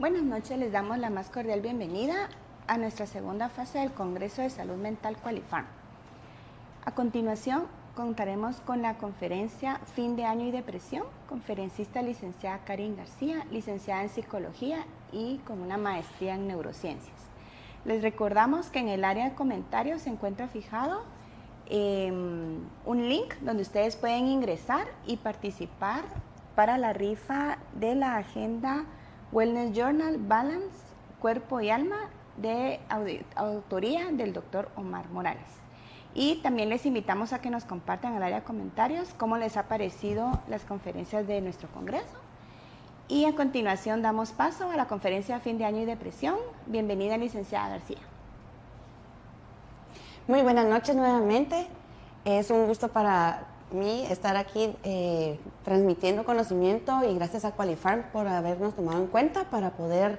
Buenas noches, les damos la más cordial bienvenida a nuestra segunda fase del Congreso de Salud Mental Qualifarm. A continuación, contaremos con la conferencia Fin de Año y Depresión, conferencista licenciada Karin García, licenciada en Psicología y con una maestría en Neurociencias. Les recordamos que en el área de comentarios se encuentra fijado un link donde ustedes pueden ingresar y participar para la rifa de la agenda Wellness Journal Balance, Cuerpo y Alma de autoría del Dr. Omar Morales. Y también les invitamos a que nos compartan en el área de comentarios cómo les ha parecido las conferencias de nuestro congreso. Y a continuación damos paso a la conferencia Fin de Año y Depresión. Bienvenida, licenciada García. Muy buenas noches nuevamente. Es un gusto para mí estar aquí transmitiendo conocimiento y gracias a Qualifarm por habernos tomado en cuenta para poder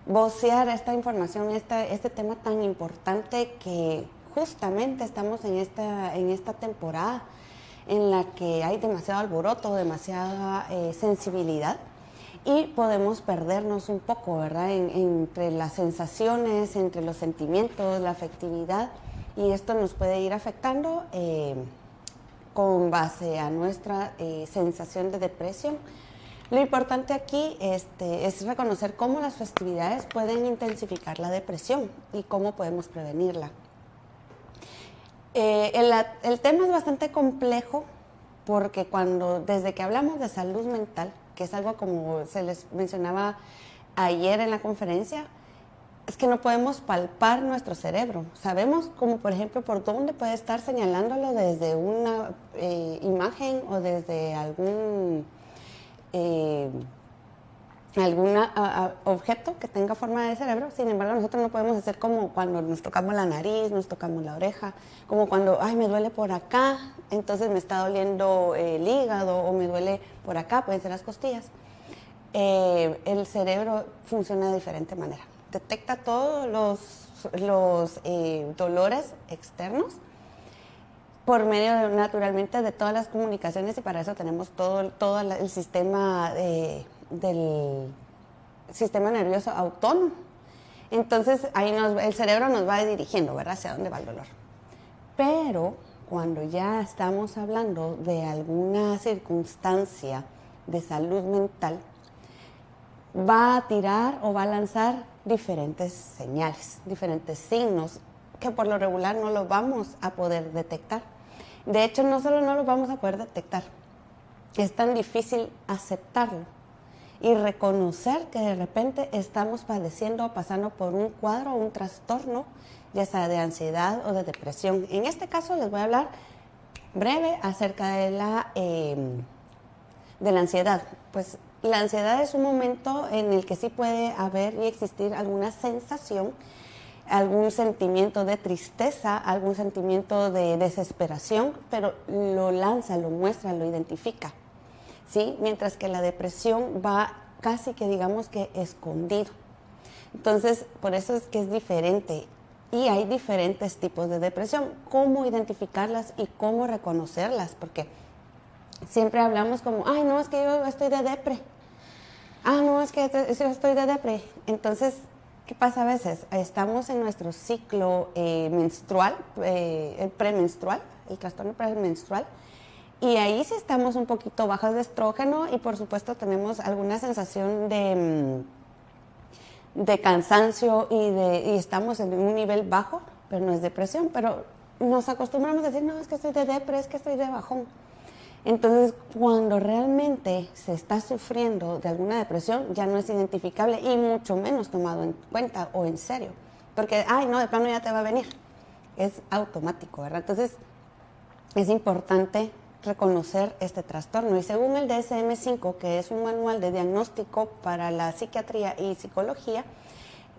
vocear esta información, este tema tan importante que justamente estamos en esta temporada en la que hay demasiado alboroto, demasiada sensibilidad y podemos perdernos un poco, ¿verdad? Entre las sensaciones, entre los sentimientos, la afectividad, y esto nos puede ir afectando con base a nuestra sensación de depresión. Lo importante aquí es reconocer cómo las festividades pueden intensificar la depresión y cómo podemos prevenirla. El tema es bastante complejo porque desde que hablamos de salud mental, que es algo como se les mencionaba ayer en la conferencia, es que no podemos palpar nuestro cerebro. Sabemos como por ejemplo por dónde puede estar señalándolo desde una imagen o desde algún objeto que tenga forma de cerebro. Sin embargo, nosotros no podemos hacer como cuando nos tocamos la nariz, nos tocamos la oreja, como cuando, ay, me duele por acá, entonces me está doliendo el hígado, o me duele por acá, pueden ser las costillas. El cerebro funciona de diferente manera. Detecta todos los dolores externos por medio naturalmente de todas las comunicaciones, y para eso tenemos todo el sistema del sistema nervioso autónomo. Entonces ahí el cerebro nos va dirigiendo, ¿verdad?, hacia dónde va el dolor. Pero cuando ya estamos hablando de alguna circunstancia de salud mental, va a tirar o va a lanzar diferentes señales, diferentes signos que por lo regular no los vamos a poder detectar. De hecho, no solo no los vamos a poder detectar, es tan difícil aceptarlo y reconocer que de repente estamos padeciendo o pasando por un cuadro o un trastorno, ya sea de ansiedad o de depresión. En este caso les voy a hablar breve acerca de la ansiedad. Pues la ansiedad es un momento en el que sí puede haber y existir alguna sensación, algún sentimiento de tristeza, algún sentimiento de desesperación, pero lo lanza, lo muestra, lo identifica, ¿sí? Mientras que la depresión va casi que digamos que escondido. Entonces, por eso es que es diferente. Y hay diferentes tipos de depresión. ¿Cómo identificarlas y cómo reconocerlas? Porque siempre hablamos como, ay, no, es que yo estoy de depre. Ah, no, es que yo estoy de depre. Entonces, ¿qué pasa a veces? Estamos en nuestro ciclo menstrual, premenstrual, el trastorno premenstrual, y ahí sí estamos un poquito bajas de estrógeno y por supuesto tenemos alguna sensación de cansancio y estamos en un nivel bajo, pero no es depresión, pero nos acostumbramos a decir, no, es que estoy de depre, es que estoy de bajón. Entonces, cuando realmente se está sufriendo de alguna depresión, ya no es identificable y mucho menos tomado en cuenta o en serio. Porque, ay, no, de plano ya te va a venir. Es automático, ¿verdad? Entonces, es importante reconocer este trastorno. Y según el DSM-5, que es un manual de diagnóstico para la psiquiatría y psicología,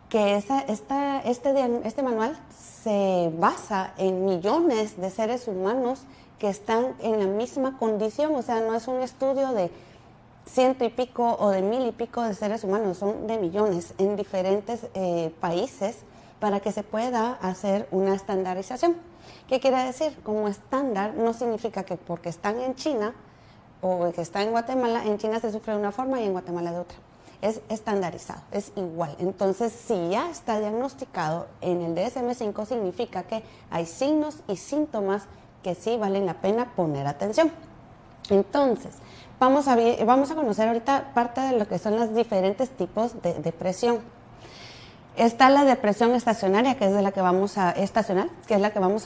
que este manual se basa en millones de seres humanos que están en la misma condición, o sea, no es un estudio de 100 y pico o de 1000 y pico de seres humanos, son de millones en diferentes países para que se pueda hacer una estandarización. ¿Qué quiere decir? Como estándar no significa que porque están en China o que están en Guatemala, en China se sufre de una forma y en Guatemala de otra. es estandarizado, es igual. Entonces, si ya está diagnosticado en el DSM-5, significa que hay signos y síntomas que sí valen la pena poner atención. Entonces, vamos a conocer ahorita parte de lo que son los diferentes tipos de depresión. Está la depresión estacionaria, que es la que vamos a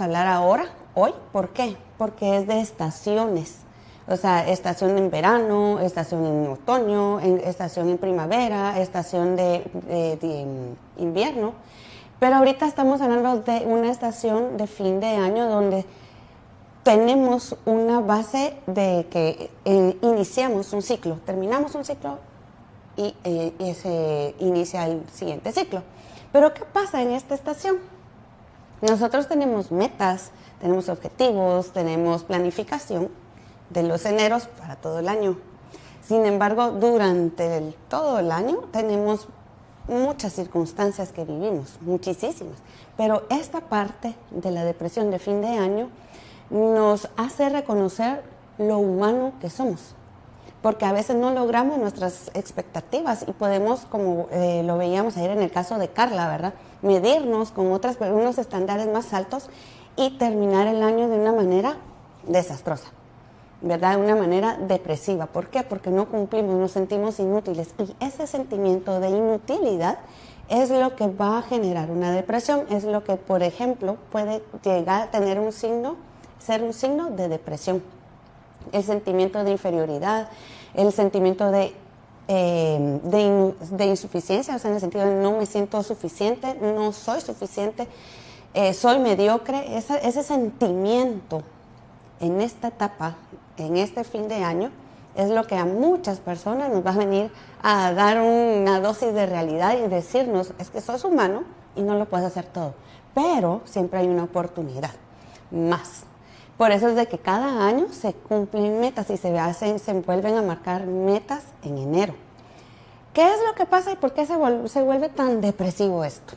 hablar ahora, hoy. ¿Por qué? Porque es de estaciones. O sea, estación en verano, estación en otoño, estación en primavera, estación de invierno. Pero ahorita estamos hablando de una estación de fin de año donde tenemos una base de que iniciamos un ciclo, terminamos un ciclo y se inicia el siguiente ciclo. Pero ¿qué pasa en esta estación? Nosotros tenemos metas, tenemos objetivos, tenemos planificación de los eneros para todo el año. Sin embargo, durante todo el año tenemos muchas circunstancias que vivimos, muchísimas. Pero esta parte de la depresión de fin de año nos hace reconocer lo humano que somos. Porque a veces no logramos nuestras expectativas y podemos, como lo veíamos ayer en el caso de Carla, ¿verdad?, medirnos con unos estándares más altos y terminar el año de una manera desastrosa, ¿verdad?, de una manera depresiva. ¿Por qué? Porque no cumplimos, nos sentimos inútiles y ese sentimiento de inutilidad es lo que va a generar una depresión, es lo que, por ejemplo, puede llegar a tener ser un signo de depresión. El sentimiento de inferioridad, el sentimiento de insuficiencia, o sea, en el sentido de no me siento suficiente, no soy suficiente, soy mediocre. Ese sentimiento en esta etapa, en este fin de año, es lo que a muchas personas nos va a venir a dar una dosis de realidad y decirnos, es que sos humano y no lo puedes hacer todo, pero siempre hay una oportunidad más. Por eso es de que cada año se cumplen metas y se vuelven a marcar metas en enero. ¿Qué es lo que pasa y por qué se vuelve tan depresivo esto?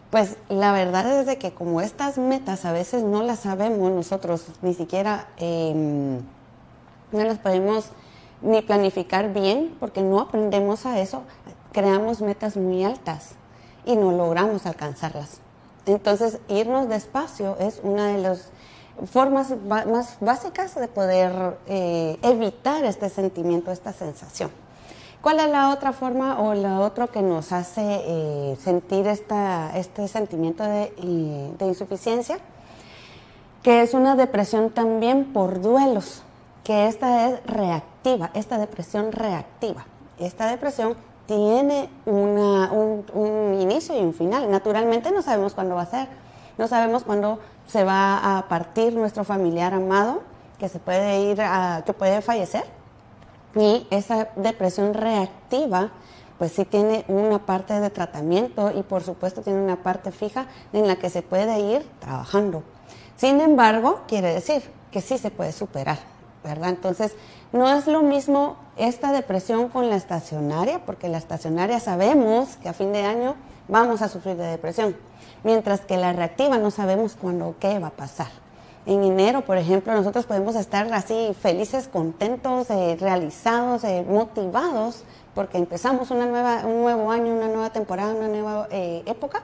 Pues la verdad es de que como estas metas a veces no las sabemos nosotros, ni siquiera no las podemos ni planificar bien porque no aprendemos a eso, creamos metas muy altas y no logramos alcanzarlas. Entonces, irnos despacio es una de las formas más básicas de poder evitar este sentimiento, esta sensación. ¿Cuál es la otra forma o la otra que nos hace sentir este sentimiento de insuficiencia? Que es una depresión también por duelos, que esta es reactiva, esta depresión reactiva. Esta depresión tiene un inicio y un final. Naturalmente no sabemos cuándo va a ser, no sabemos cuándo se va a partir nuestro familiar amado, que que puede fallecer. Y esa depresión reactiva, pues sí tiene una parte de tratamiento y por supuesto tiene una parte fija en la que se puede ir trabajando. Sin embargo, quiere decir que sí se puede superar, ¿verdad? Entonces, no es lo mismo esta depresión con la estacionaria, porque la estacionaria sabemos que a fin de año vamos a sufrir de depresión, mientras que la reactiva no sabemos cuándo qué va a pasar. En enero, por ejemplo, nosotros podemos estar así felices, contentos, realizados, motivados, porque empezamos un nuevo año, una nueva temporada, una nueva época,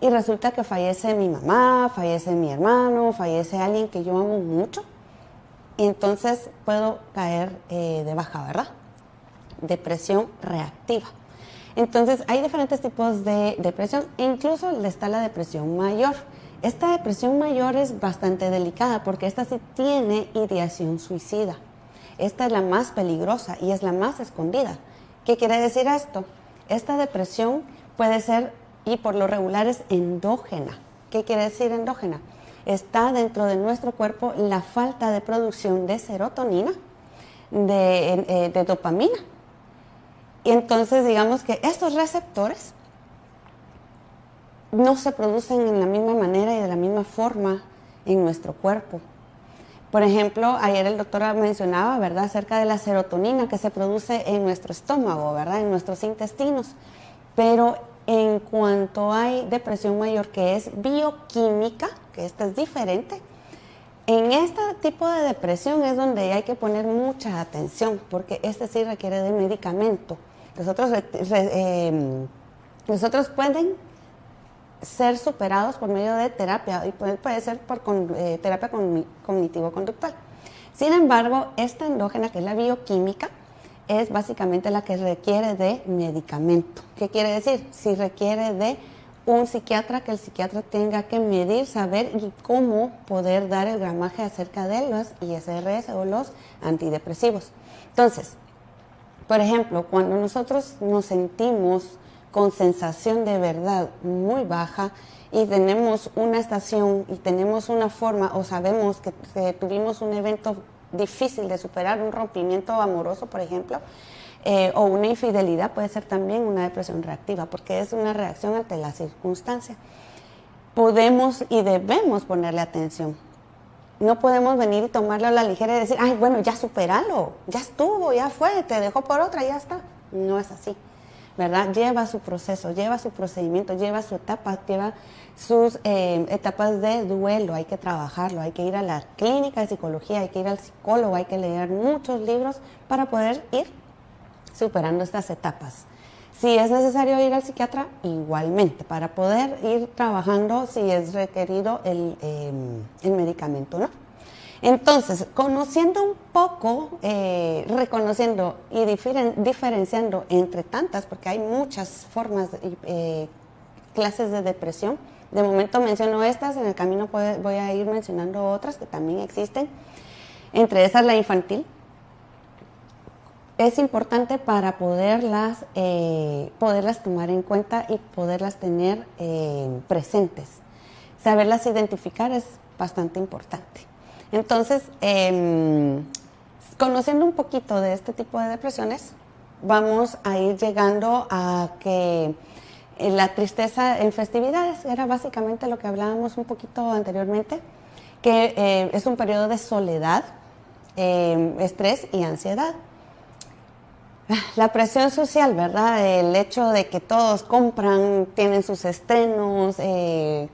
y resulta que fallece mi mamá, fallece mi hermano, fallece alguien que yo amo mucho, y entonces puedo caer de baja, ¿verdad? Depresión reactiva. Entonces, hay diferentes tipos de depresión, incluso está la depresión mayor. Esta depresión mayor es bastante delicada porque esta sí tiene ideación suicida. Esta es la más peligrosa y es la más escondida. ¿Qué quiere decir esto? Esta depresión puede ser, y por lo regular es endógena. ¿Qué quiere decir endógena? Está dentro de nuestro cuerpo la falta de producción de serotonina, de dopamina. Y entonces digamos que estos receptores no se producen en la misma manera y de la misma forma en nuestro cuerpo. Por ejemplo, ayer el doctor mencionaba, ¿verdad?, acerca de la serotonina que se produce en nuestro estómago, ¿verdad?, en nuestros intestinos. Pero en cuanto hay depresión mayor que es bioquímica, que esta es diferente, en este tipo de depresión es donde hay que poner mucha atención, porque este sí requiere de medicamento. Los otros pueden ser superados por medio de terapia, y puede ser por terapia cognitivo-conductual. Sin embargo, esta endógena, que es la bioquímica, es básicamente la que requiere de medicamento. ¿Qué quiere decir? Si requiere de un psiquiatra, que el psiquiatra tenga que medir, saber y cómo poder dar el gramaje acerca de los ISRS o los antidepresivos. Entonces, por ejemplo, cuando nosotros nos sentimos con sensación de verdad muy baja y tenemos una estación y tenemos una forma, o sabemos que tuvimos un evento difícil de superar, un rompimiento amoroso, por ejemplo, o una infidelidad, puede ser también una depresión reactiva, porque es una reacción ante la circunstancia. Podemos y debemos ponerle atención. No podemos venir y tomarlo a la ligera y decir, ay, bueno, ya supéralo, ya estuvo, ya fue, te dejó por otra, ya está. No es así, ¿verdad? Lleva su proceso, lleva su procedimiento, lleva su etapa, lleva sus etapas de duelo, hay que trabajarlo, hay que ir a la clínica de psicología, hay que ir al psicólogo, hay que leer muchos libros para poder ir superando estas etapas. Si es necesario ir al psiquiatra, igualmente, para poder ir trabajando si es requerido el medicamento, ¿no? Entonces, conociendo un poco, reconociendo y diferenciando entre tantas, porque hay muchas formas, clases de depresión. De momento menciono estas, en el camino voy a ir mencionando otras que también existen. Entre esas la infantil. Es importante para poderlas tomar en cuenta y poderlas tener presentes. Saberlas identificar es bastante importante. Entonces, conociendo un poquito de este tipo de depresiones, vamos a ir llegando a que la tristeza en festividades era básicamente lo que hablábamos un poquito anteriormente, que es un periodo de soledad, estrés y ansiedad. La presión social, ¿verdad? El hecho de que todos compran, tienen sus estrenos,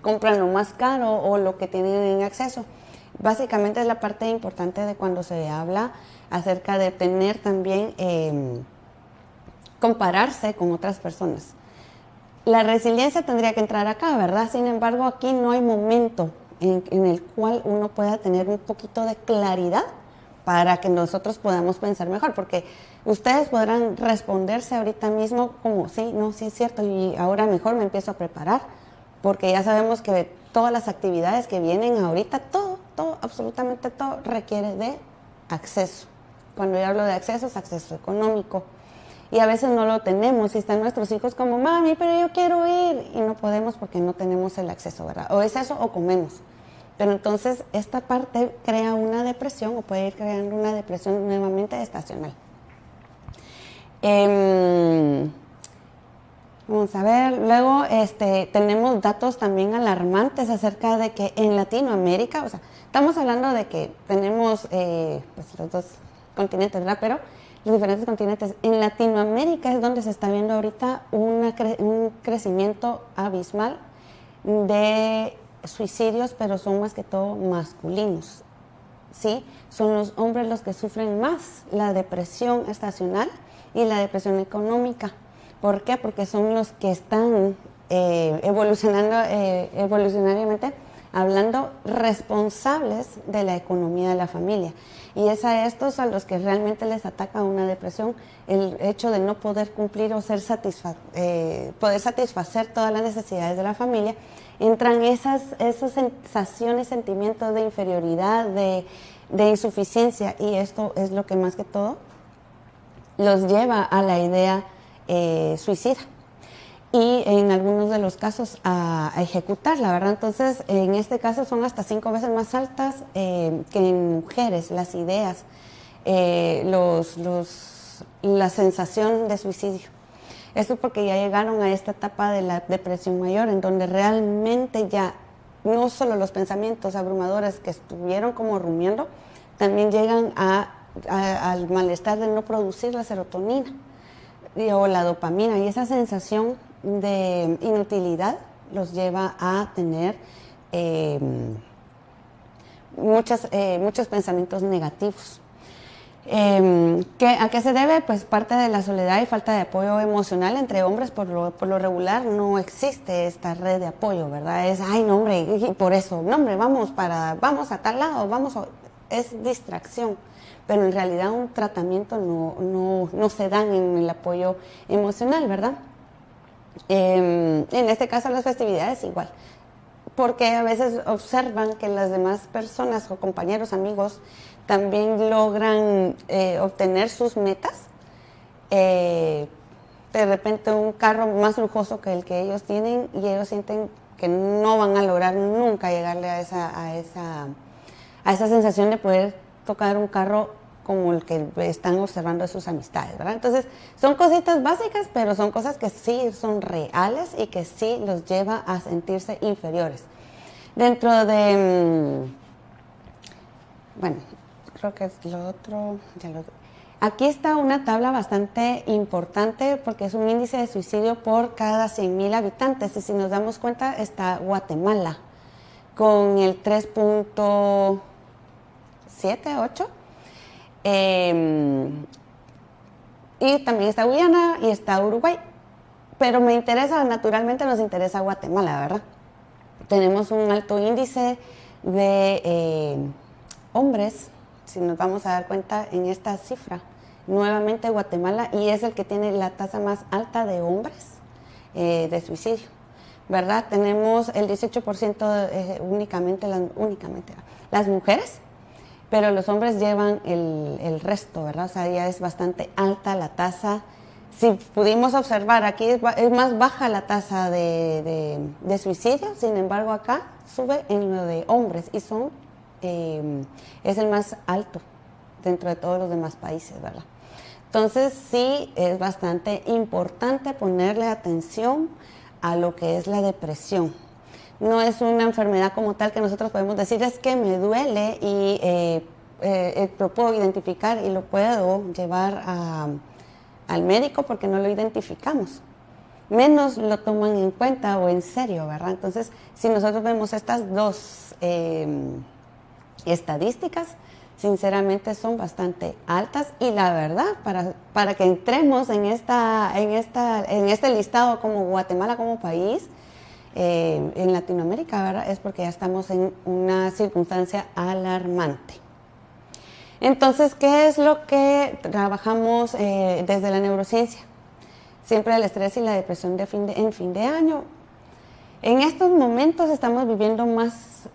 compran lo más caro o lo que tienen en acceso. Básicamente es la parte importante de cuando se habla acerca de tener también, compararse con otras personas. La resiliencia tendría que entrar acá, ¿verdad? Sin embargo, aquí no hay momento en el cual uno pueda tener un poquito de claridad para que nosotros podamos pensar mejor, porque ustedes podrán responderse ahorita mismo como, sí, no, sí es cierto, y ahora mejor me empiezo a preparar, porque ya sabemos que todas las actividades que vienen ahorita, todo, absolutamente todo requiere de acceso. Cuando yo hablo de acceso, es acceso económico. Y a veces no lo tenemos, y están nuestros hijos como, mami, pero yo quiero ir, y no podemos porque no tenemos el acceso, ¿verdad? O es eso o comemos. Pero entonces esta parte crea una depresión o puede ir creando una depresión nuevamente estacional. Vamos a ver, luego tenemos datos también alarmantes acerca de que en Latinoamérica, o sea, estamos hablando de que tenemos pues los dos continentes, ¿verdad? Pero los diferentes continentes. En Latinoamérica es donde se está viendo ahorita un crecimiento abismal de suicidios, pero son más que todo masculinos, ¿sí? Son los hombres los que sufren más la depresión estacional y la depresión económica. ¿Por qué? Porque son los que están evolucionariamente hablando, responsables de la economía de la familia. Y es a estos a los que realmente les ataca una depresión, el hecho de no poder cumplir o poder satisfacer todas las necesidades de la familia. Entran esas sensaciones, sentimientos de inferioridad, de insuficiencia, y esto es lo que más que todo los lleva a la idea suicida y en algunos de los casos a ejecutarla, ¿verdad? Entonces, en este caso son hasta 5 veces más altas que en mujeres las ideas, la sensación de suicidio. Esto porque ya llegaron a esta etapa de la depresión mayor, en donde realmente ya no solo los pensamientos abrumadores que estuvieron como rumiando, también llegan al malestar de no producir la serotonina o la dopamina, y esa sensación de inutilidad los lleva a tener muchos pensamientos negativos. ¿A qué se debe? Pues parte de la soledad y falta de apoyo emocional entre hombres. Por lo regular no existe esta red de apoyo, ¿verdad? Es, ay, no, hombre, y por eso, no, hombre, vamos a tal lado, es distracción. Pero en realidad un tratamiento no se da en el apoyo emocional, ¿verdad? En este caso las festividades igual, porque a veces observan que las demás personas o compañeros, amigos, también logran obtener sus metas. De repente un carro más lujoso que el que ellos tienen y ellos sienten que no van a lograr nunca llegarle a esa sensación de poder tocar un carro como el que están observando de sus amistades, ¿verdad? Entonces, son cositas básicas, pero son cosas que sí son reales y que sí los lleva a sentirse inferiores. Dentro de... bueno, creo que es lo otro... Aquí está una tabla bastante importante porque es un índice de suicidio por cada 100,000 habitantes. Y si nos damos cuenta, está Guatemala con el 3.78. Y también está Guyana y está Uruguay. Pero naturalmente nos interesa Guatemala, ¿verdad? Tenemos un alto índice de hombres, si nos vamos a dar cuenta en esta cifra. Nuevamente Guatemala, y es el que tiene la tasa más alta de hombres de suicidio, ¿verdad? Tenemos el 18% únicamente las mujeres, pero los hombres llevan el resto, ¿verdad? O sea, ya es bastante alta la tasa. Si pudimos observar, aquí es más baja la tasa de suicidio, sin embargo acá sube en lo de hombres y es el más alto dentro de todos los demás países, ¿verdad? Entonces sí es bastante importante ponerle atención a lo que es la depresión. No es una enfermedad como tal que nosotros podemos decir es que me duele y lo puedo identificar y lo puedo llevar al médico porque no lo identificamos. Menos lo toman en cuenta o en serio, ¿verdad? Entonces, si nosotros vemos estas dos estadísticas, sinceramente son bastante altas y la verdad, para que entremos en este listado como Guatemala como país, en Latinoamérica, ¿verdad? Es porque ya estamos en una circunstancia alarmante. Entonces, ¿qué es lo que trabajamos desde la neurociencia? Siempre el estrés y la depresión en fin de año. En estos momentos estamos viviendo más,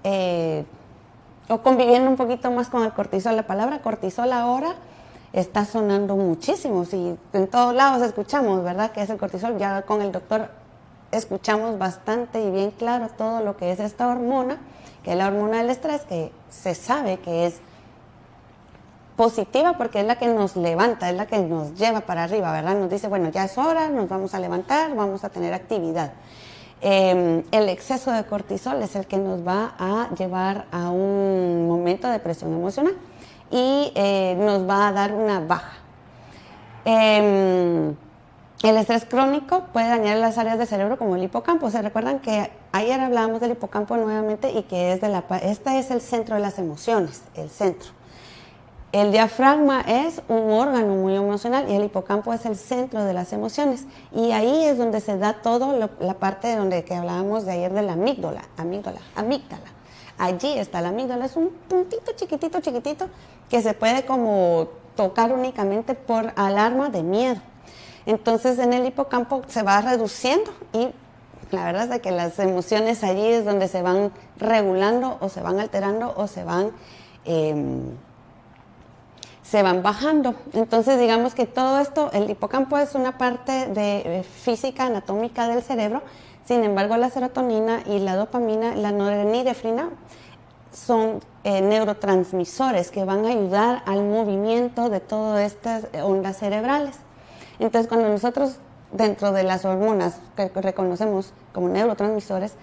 o conviviendo un poquito más con el cortisol. La palabra cortisol ahora está sonando muchísimo. Si en todos lados escuchamos, ¿verdad?, que es el cortisol. Ya con el doctor escuchamos bastante y bien claro todo lo que es esta hormona, que es la hormona del estrés, que se sabe que es positiva porque es la que nos levanta, es la que nos lleva para arriba, ¿verdad? Nos dice, bueno, ya es hora, nos vamos a levantar, vamos a tener actividad. El exceso de cortisol es el que nos va a llevar a un momento de presión emocional y nos va a dar una baja. El estrés crónico puede dañar las áreas del cerebro como el hipocampo. ¿Se recuerdan que ayer hablábamos del hipocampo nuevamente y que este es el centro de las emociones, el centro? El diafragma es un órgano muy emocional y el hipocampo es el centro de las emociones. Y ahí es donde se da todo la parte que hablábamos de ayer de la amígdala. Allí está la amígdala, es un puntito chiquitito que se puede como tocar únicamente por alarma de miedo. Entonces en el hipocampo se va reduciendo y la verdad es de que las emociones allí es donde se van regulando o se van alterando o se van bajando. Entonces digamos que todo esto, el hipocampo es una parte de física anatómica del cerebro. Sin embargo, la serotonina y la dopamina, la norepinefrina, son neurotransmisores que van a ayudar al movimiento de todas estas ondas cerebrales. Entonces, cuando nosotros, dentro de las hormonas que reconocemos como neurotransmisores,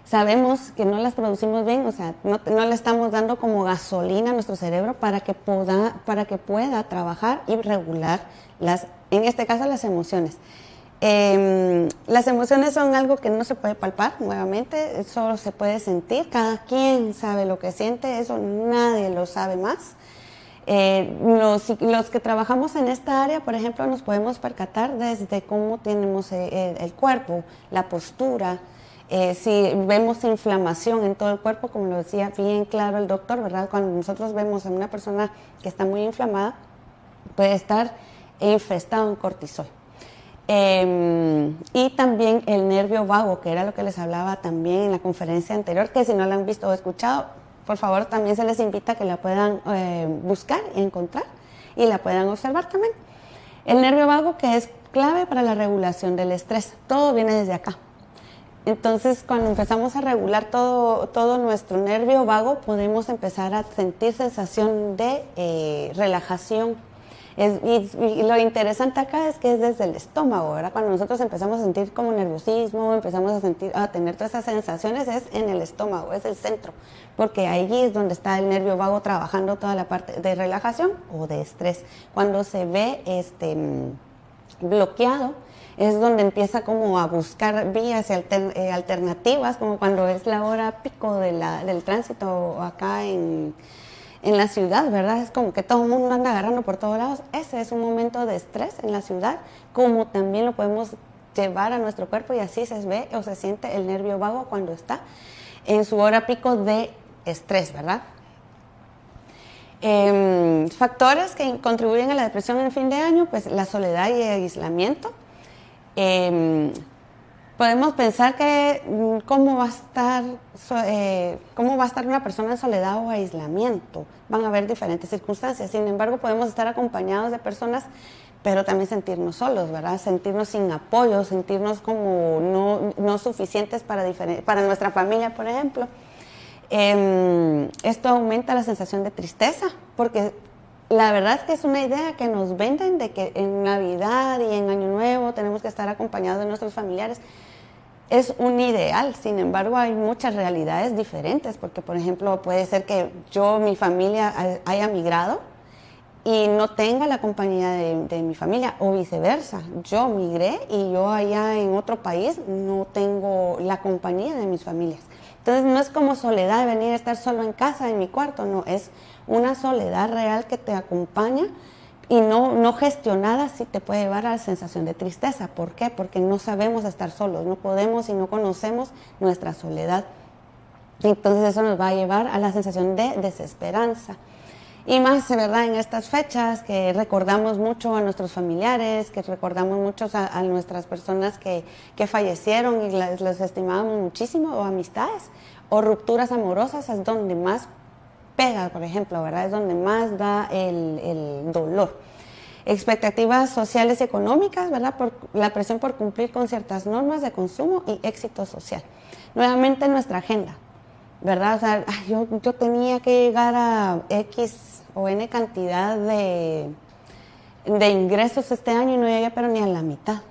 sabemos que no las producimos bien, o sea, no le estamos dando como gasolina a nuestro cerebro para que pueda trabajar y regular en este caso, las emociones. Las emociones son algo que no se puede palpar, nuevamente, solo se puede sentir. Cada quien sabe lo que siente, eso nadie lo sabe más. Los que trabajamos en esta área, por ejemplo, nos podemos percatar desde cómo tenemos el cuerpo, la postura, si vemos inflamación en todo el cuerpo, como lo decía bien claro el doctor, ¿verdad? Cuando nosotros vemos a una persona que está muy inflamada, puede estar infestado en cortisol. Y también el nervio vago, que era lo que les hablaba también en la conferencia anterior, que si no la han visto o escuchado, por favor también se les invita a que la puedan buscar y encontrar y la puedan observar también. El nervio vago, que es clave para la regulación del estrés, todo viene desde acá. Entonces, cuando empezamos a regular todo nuestro nervio vago, podemos empezar a sentir sensación de relajación. Y lo interesante acá es que es desde el estómago, ¿verdad? Cuando nosotros empezamos a sentir como nerviosismo, empezamos a tener todas esas sensaciones, es en el estómago, es el centro, porque ahí es donde está el nervio vago trabajando toda la parte de relajación o de estrés. Cuando se ve bloqueado, es donde empieza como a buscar vías alternativas, como cuando es la hora pico del tránsito acá en la ciudad, ¿verdad? Es como que todo el mundo anda agarrando por todos lados. Ese es un momento de estrés en la ciudad, como también lo podemos llevar a nuestro cuerpo y así se ve o se siente el nervio vago cuando está en su hora pico de estrés, ¿verdad? Factores que contribuyen a la depresión en fin de año, pues la soledad y el aislamiento. Podemos pensar que cómo va a estar una persona en soledad o aislamiento. Van a haber diferentes circunstancias. Sin embargo, podemos estar acompañados de personas, pero también sentirnos solos, ¿verdad? Sentirnos sin apoyo, sentirnos como no suficientes para nuestra familia, por ejemplo. Esto aumenta la sensación de tristeza, porque la verdad es que es una idea que nos venden de que en Navidad y en Año Nuevo tenemos que estar acompañados de nuestros familiares. Es un ideal, sin embargo hay muchas realidades diferentes, porque por ejemplo puede ser que mi familia haya migrado y no tenga la compañía de mi familia, o viceversa. Yo migré y yo allá en otro país no tengo la compañía de mis familias. Entonces no es como soledad de venir a estar solo en casa, en mi cuarto, no, es una soledad real que te acompaña y no gestionada, sí te puede llevar a la sensación de tristeza. ¿Por qué? Porque no sabemos estar solos, no podemos y no conocemos nuestra soledad. Entonces eso nos va a llevar a la sensación de desesperanza. Y más, ¿verdad? En estas fechas que recordamos mucho a nuestros familiares, que recordamos mucho a nuestras personas que fallecieron y los estimábamos muchísimo, o amistades, o rupturas amorosas, es donde más pega, por ejemplo, ¿verdad? Es donde más da el dolor. Expectativas sociales y económicas, ¿verdad? Por la presión por cumplir con ciertas normas de consumo y éxito social. Nuevamente nuestra agenda, ¿verdad? O sea, yo tenía que llegar a X o N cantidad de ingresos este año y no llegué pero ni a la mitad.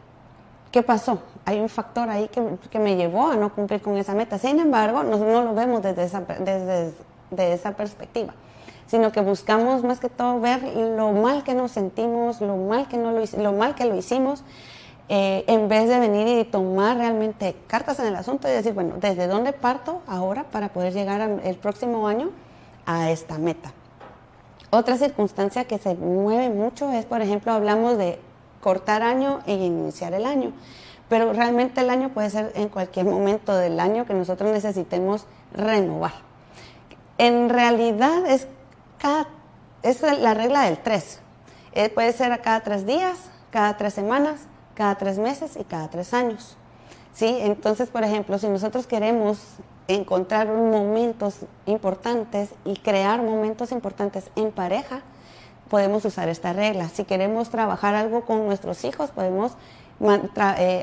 ¿Qué pasó? Hay un factor ahí que me llevó a no cumplir con esa meta. Sin embargo, no lo vemos desde esa perspectiva, sino que buscamos más que todo ver lo mal que nos sentimos, lo mal que lo hicimos, en vez de venir y tomar realmente cartas en el asunto y decir, bueno, ¿desde dónde parto ahora para poder llegar el próximo año a esta meta? Otra circunstancia que se mueve mucho es, por ejemplo, hablamos de cortar año e iniciar el año, pero realmente el año puede ser en cualquier momento del año que nosotros necesitemos renovar. En realidad es la regla del 3. Puede ser a cada 3 días, cada 3 semanas, cada 3 meses y cada 3 años. ¿Sí? Entonces, por ejemplo, si nosotros queremos encontrar momentos importantes y crear momentos importantes en pareja, podemos usar esta regla. Si queremos trabajar algo con nuestros hijos, podemos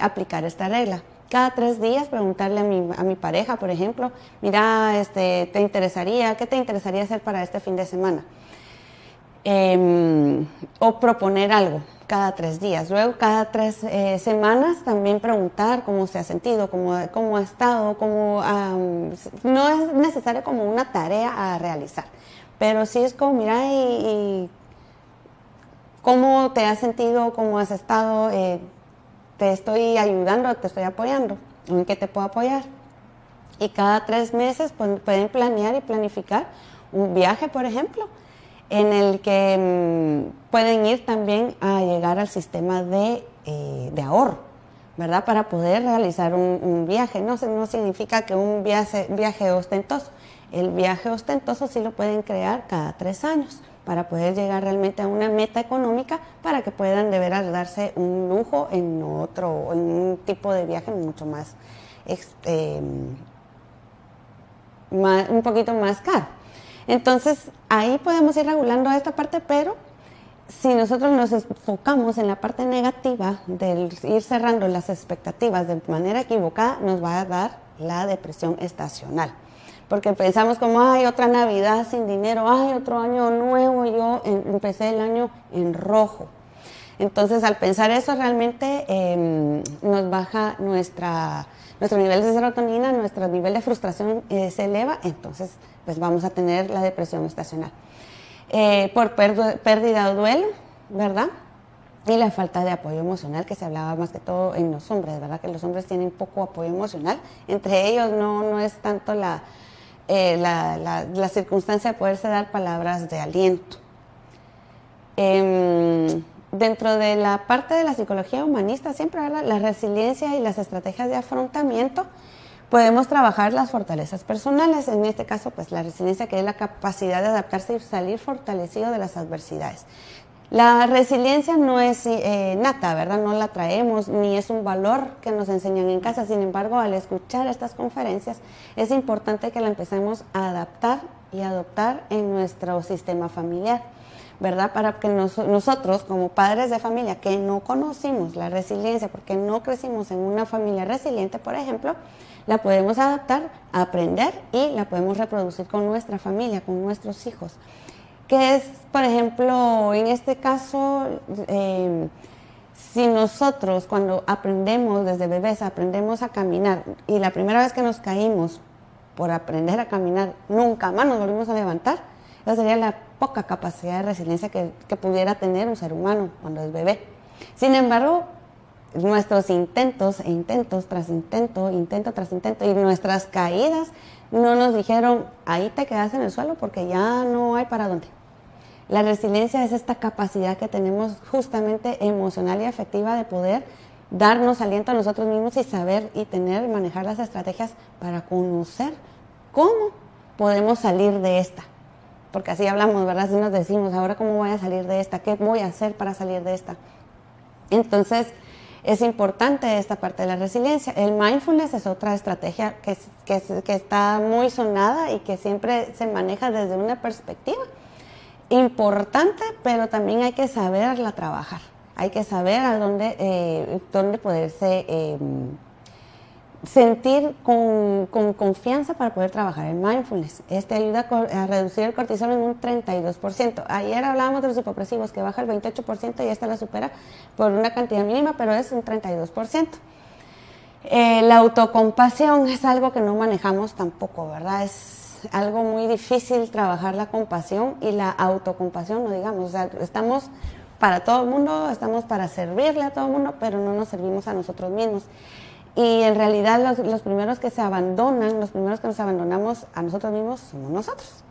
aplicar esta regla. Cada 3 días preguntarle a mi pareja, por ejemplo, mira, ¿qué te interesaría hacer para este fin de semana? O proponer algo cada 3 días. Luego, cada 3 semanas, también preguntar cómo se ha sentido, cómo ha estado, no es necesario como una tarea a realizar, pero sí es como, mira, y cómo te has sentido, cómo has estado, te estoy ayudando, te estoy apoyando, ¿en qué te puedo apoyar? Y cada 3 meses pueden planear y planificar un viaje, por ejemplo, en el que pueden ir también a llegar al sistema de ahorro, ¿verdad? Para poder realizar un viaje. No significa que un viaje ostentoso. El viaje ostentoso sí lo pueden crear cada 3 años para poder llegar realmente a una meta económica para que puedan de veras darse un lujo en un tipo de viaje mucho más, un poquito más caro. Entonces, ahí podemos ir regulando esta parte, pero si nosotros nos enfocamos en la parte negativa del ir cerrando las expectativas de manera equivocada, nos va a dar la depresión estacional. Porque pensamos como, ay, otra Navidad sin dinero, ay, otro año nuevo, yo empecé el año en rojo. Entonces, al pensar eso, realmente nos baja nuestro nivel de serotonina, nuestro nivel de frustración se eleva, entonces, pues vamos a tener la depresión estacional. Por pérdida o duelo, ¿verdad? Y la falta de apoyo emocional, que se hablaba más que todo en los hombres, ¿verdad? Que los hombres tienen poco apoyo emocional. Entre ellos no es tanto la circunstancia de poderse dar palabras de aliento. Dentro de la parte de la psicología humanista, siempre habla la resiliencia y las estrategias de afrontamiento. Podemos trabajar las fortalezas personales, en este caso, pues la resiliencia, que es la capacidad de adaptarse y salir fortalecido de las adversidades. La resiliencia no es nata, ¿verdad? No la traemos, ni es un valor que nos enseñan en casa. Sin embargo, al escuchar estas conferencias, es importante que la empecemos a adaptar y adoptar en nuestro sistema familiar, ¿verdad? Para que nosotros, como padres de familia, que no conocimos la resiliencia, porque no crecimos en una familia resiliente, por ejemplo, la podemos adaptar, aprender y la podemos reproducir con nuestra familia, con nuestros hijos. Que es, por ejemplo, en este caso, si nosotros cuando aprendemos desde bebés, aprendemos a caminar y la primera vez que nos caímos por aprender a caminar, nunca más nos volvimos a levantar, esa sería la poca capacidad de resiliencia que pudiera tener un ser humano cuando es bebé. Sin embargo, nuestros intentos tras intento y nuestras caídas no nos dijeron, ahí te quedas en el suelo porque ya no hay para dónde. La resiliencia es esta capacidad que tenemos justamente emocional y afectiva de poder darnos aliento a nosotros mismos y saber y manejar las estrategias para conocer cómo podemos salir de esta. Porque así hablamos, ¿verdad? Así nos decimos, ahora cómo voy a salir de esta, qué voy a hacer para salir de esta. Entonces, es importante esta parte de la resiliencia. El mindfulness es otra estrategia que está muy sonada y que siempre se maneja desde una perspectiva importante, pero también hay que saberla trabajar. Hay que saber a dónde poderse sentir con confianza para poder trabajar el mindfulness. Este ayuda a reducir el cortisol en un 32%. Ayer hablábamos de los hipopresivos, que baja el 28% y esta la supera por una cantidad mínima, pero es un 32%. La autocompasión es algo que no manejamos tampoco, ¿verdad? Es algo muy difícil trabajar la compasión y la autocompasión, no digamos, o sea, estamos para todo el mundo, estamos para servirle a todo el mundo, pero no nos servimos a nosotros mismos. Y en realidad los primeros que se abandonan, los primeros que nos abandonamos a nosotros mismos somos nosotros.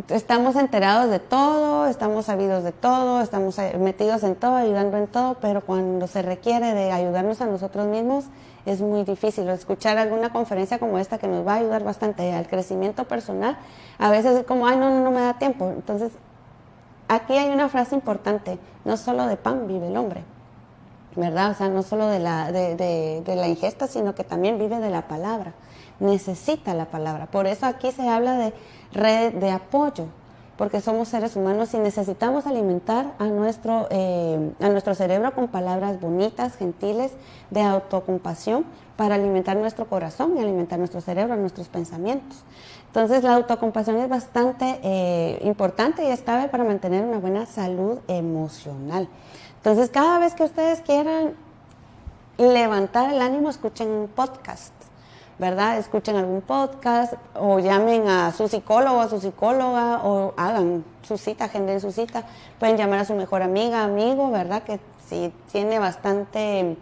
Estamos enterados de todo, estamos sabidos de todo, estamos metidos en todo, ayudando en todo, pero cuando se requiere de ayudarnos a nosotros mismos es muy difícil. Escuchar alguna conferencia como esta que nos va a ayudar bastante al crecimiento personal, a veces es como, ay, no me da tiempo. Entonces, aquí hay una frase importante, no solo de pan vive el hombre, ¿verdad? O sea, no solo de la ingesta, sino que también vive de la palabra. Necesita la palabra. Por eso aquí se habla de red de apoyo, porque somos seres humanos y necesitamos alimentar a nuestro cerebro con palabras bonitas, gentiles, de autocompasión, para alimentar nuestro corazón y alimentar nuestro cerebro, nuestros pensamientos. Entonces, la autocompasión es bastante importante y es clave para mantener una buena salud emocional. Entonces, cada vez que ustedes quieran levantar el ánimo, escuchen un podcast, ¿verdad? Escuchen algún podcast o llamen a su psicólogo o a su psicóloga o hagan su cita, agenden su cita. Pueden llamar a su mejor amiga, amigo, ¿verdad? Que si tiene bastante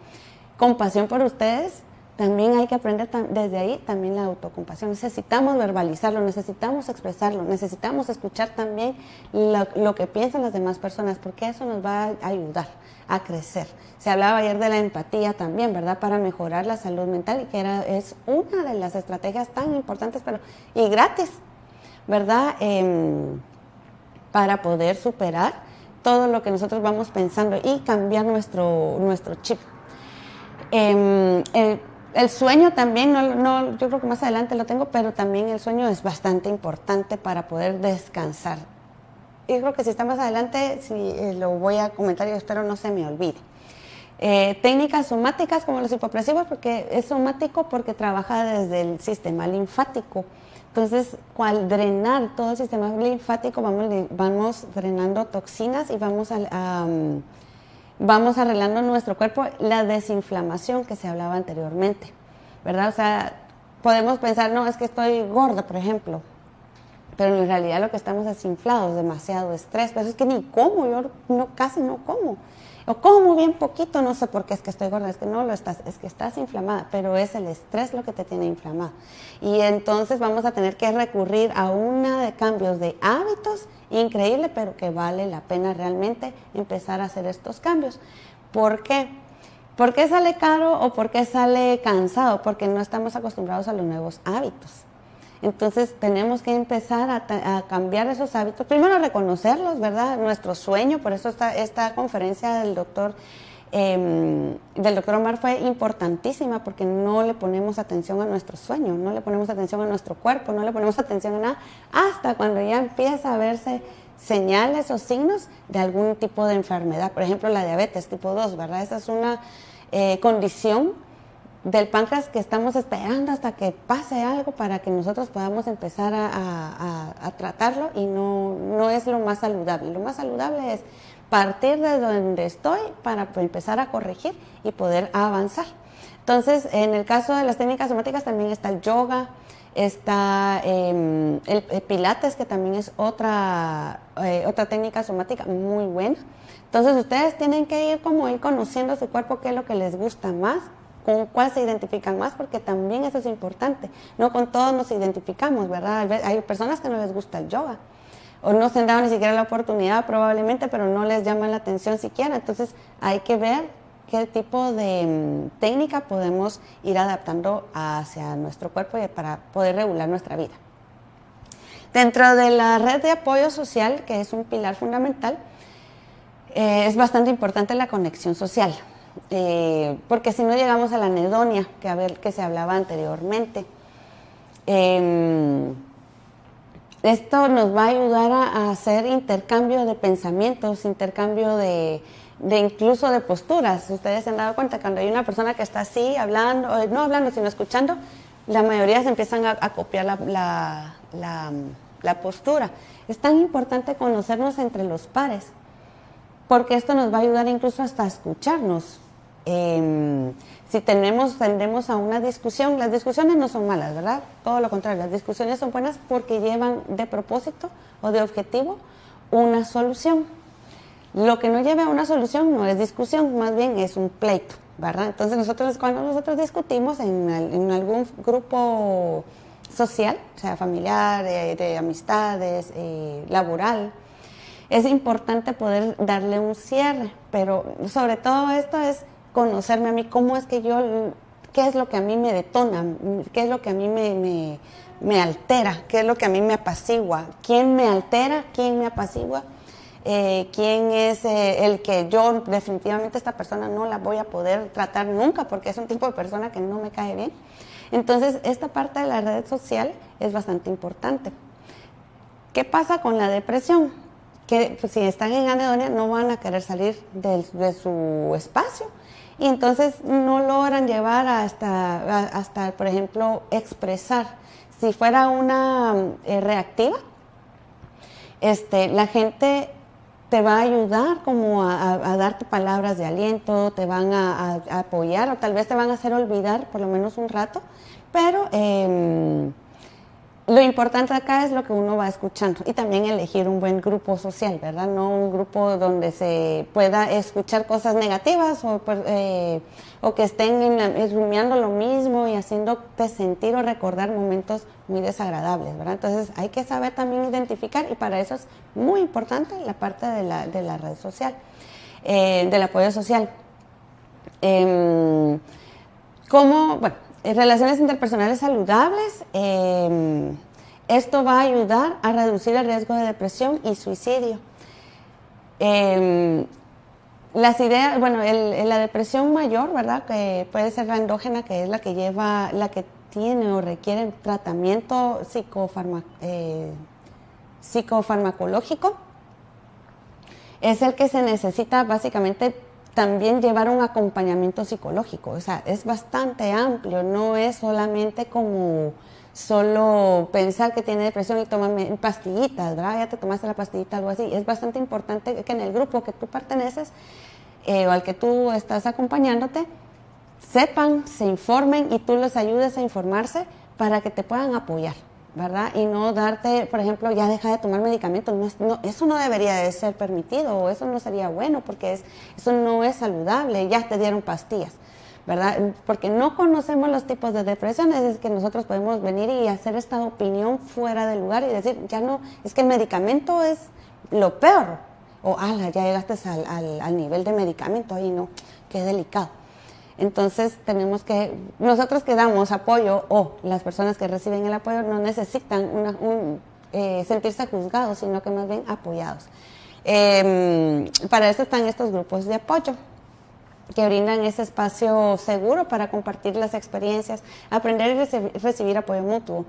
compasión por ustedes, también hay que aprender desde ahí también la autocompasión. Necesitamos verbalizarlo, necesitamos expresarlo, necesitamos escuchar también lo que piensan las demás personas, porque eso nos va a ayudar a crecer. Se hablaba ayer de la empatía también, ¿verdad? Para mejorar la salud mental, y que es una de las estrategias tan importantes y gratis, ¿verdad? Para poder superar todo lo que nosotros vamos pensando y cambiar nuestro chip. El sueño también, yo creo que más adelante lo tengo, pero también el sueño es bastante importante para poder descansar. Yo creo que si está más adelante, lo voy a comentar y espero no se me olvide. Técnicas somáticas como los hipopresivos, porque es somático porque trabaja desde el sistema linfático. Entonces, al drenar todo el sistema linfático, vamos drenando toxinas y vamos arreglando nuestro cuerpo, la desinflamación que se hablaba anteriormente, ¿verdad? O sea, podemos pensar, no, es que estoy gorda, por ejemplo, pero en realidad lo que estamos es inflados, demasiado estrés, pero es que ni como, yo casi no como. O como bien poquito, no sé por qué es que estoy gorda, es que no lo estás, es que estás inflamada, pero es el estrés lo que te tiene inflamada. Y entonces vamos a tener que recurrir a una de cambios de hábitos increíble, pero que vale la pena realmente empezar a hacer estos cambios. ¿Por qué? ¿Por qué sale caro o por qué sale cansado? Porque no estamos acostumbrados a los nuevos hábitos. Entonces tenemos que empezar a cambiar esos hábitos, primero a reconocerlos, ¿verdad? Nuestro sueño, por eso esta conferencia del doctor Omar fue importantísima, porque no le ponemos atención a nuestro sueño, no le ponemos atención a nuestro cuerpo, no le ponemos atención a nada, hasta cuando ya empieza a verse señales o signos de algún tipo de enfermedad, por ejemplo la diabetes tipo 2, ¿verdad? Esa es una condición del páncreas que estamos esperando hasta que pase algo para que nosotros podamos empezar a tratarlo, y no es lo más saludable. Lo más saludable es partir de donde estoy para empezar a corregir y poder avanzar. Entonces, en el caso de las técnicas somáticas también está el yoga, está el pilates, que también es otra técnica somática muy buena. Entonces, ustedes tienen que ir conociendo su cuerpo, qué es lo que les gusta más, con cuál se identifican más, porque también eso es importante. No con todos nos identificamos, ¿verdad? Hay personas que no les gusta el yoga, o no se han dado ni siquiera la oportunidad probablemente, pero no les llama la atención siquiera. Entonces hay que ver qué tipo de técnica podemos ir adaptando hacia nuestro cuerpo para poder regular nuestra vida. Dentro de la red de apoyo social, que es un pilar fundamental, es bastante importante la conexión social. Porque si no llegamos a la anedonia que se hablaba anteriormente. Esto nos va a ayudar a hacer intercambio de pensamientos, intercambio de incluso de posturas. Ustedes se han dado cuenta, cuando hay una persona que está así hablando, no hablando sino escuchando, la mayoría se empiezan a copiar la postura. Es tan importante conocernos entre los pares, porque esto nos va a ayudar incluso hasta a escucharnos. Si tendemos a una discusión, las discusiones no son malas, ¿verdad? Todo lo contrario, las discusiones son buenas porque llevan de propósito o de objetivo una solución. Lo que no lleva a una solución no es discusión, más bien es un pleito, ¿verdad? Entonces cuando nosotros discutimos en algún grupo social, o sea, familiar, de amistades, laboral, es importante poder darle un cierre, pero sobre todo esto es conocerme a mí, qué es lo que a mí me detona, qué es lo que a mí me altera, qué es lo que a mí me apacigua, quién me altera, quién me apacigua, quién es el que yo definitivamente esta persona no la voy a poder tratar nunca porque es un tipo de persona que no me cae bien. Entonces, esta parte de la red social es bastante importante. ¿Qué pasa con la depresión? Que pues, si están en anedonia no van a querer salir de su espacio, y entonces no logran llevar hasta, por ejemplo, expresar. Si fuera una reactiva, la gente te va a ayudar como a darte palabras de aliento, te van a apoyar, o tal vez te van a hacer olvidar por lo menos un rato, pero lo importante acá es lo que uno va escuchando y también elegir un buen grupo social, ¿verdad? No un grupo donde se pueda escuchar cosas negativas o que estén rumiando lo mismo y haciéndote sentir o recordar momentos muy desagradables, ¿verdad? Entonces hay que saber también identificar y para eso es muy importante la parte de la red social, del apoyo social. Bueno, relaciones interpersonales saludables, esto va a ayudar a reducir el riesgo de depresión y suicidio. Las ideas, bueno, la depresión mayor, ¿verdad? Que puede ser la endógena, que es la que tiene o requiere tratamiento psicofarmacológico, es el que se necesita básicamente también llevar un acompañamiento psicológico. O sea, es bastante amplio, no es solamente como solo pensar que tiene depresión y tomarme pastillitas, ¿verdad? Ya te tomaste la pastillita, algo así. Es bastante importante que en el grupo que tú perteneces o al que tú estás acompañándote, sepan, se informen y tú les ayudes a informarse para que te puedan apoyar, ¿verdad? Y no darte, por ejemplo, ya deja de tomar medicamentos. Eso no debería de ser permitido o eso no sería bueno porque eso no es saludable. Ya te dieron pastillas, ¿verdad? Porque no conocemos los tipos de depresiones, es que nosotros podemos venir y hacer esta opinión fuera del lugar y decir, ya no, es que el medicamento es lo peor. O, ala, ya llegaste al nivel de medicamento, ahí no, qué delicado. Entonces nosotros que damos apoyo o las personas que reciben el apoyo no necesitan sentirse juzgados, sino que más bien apoyados. Para eso están estos grupos de apoyo que brindan ese espacio seguro para compartir las experiencias, aprender y recibir apoyo mutuo.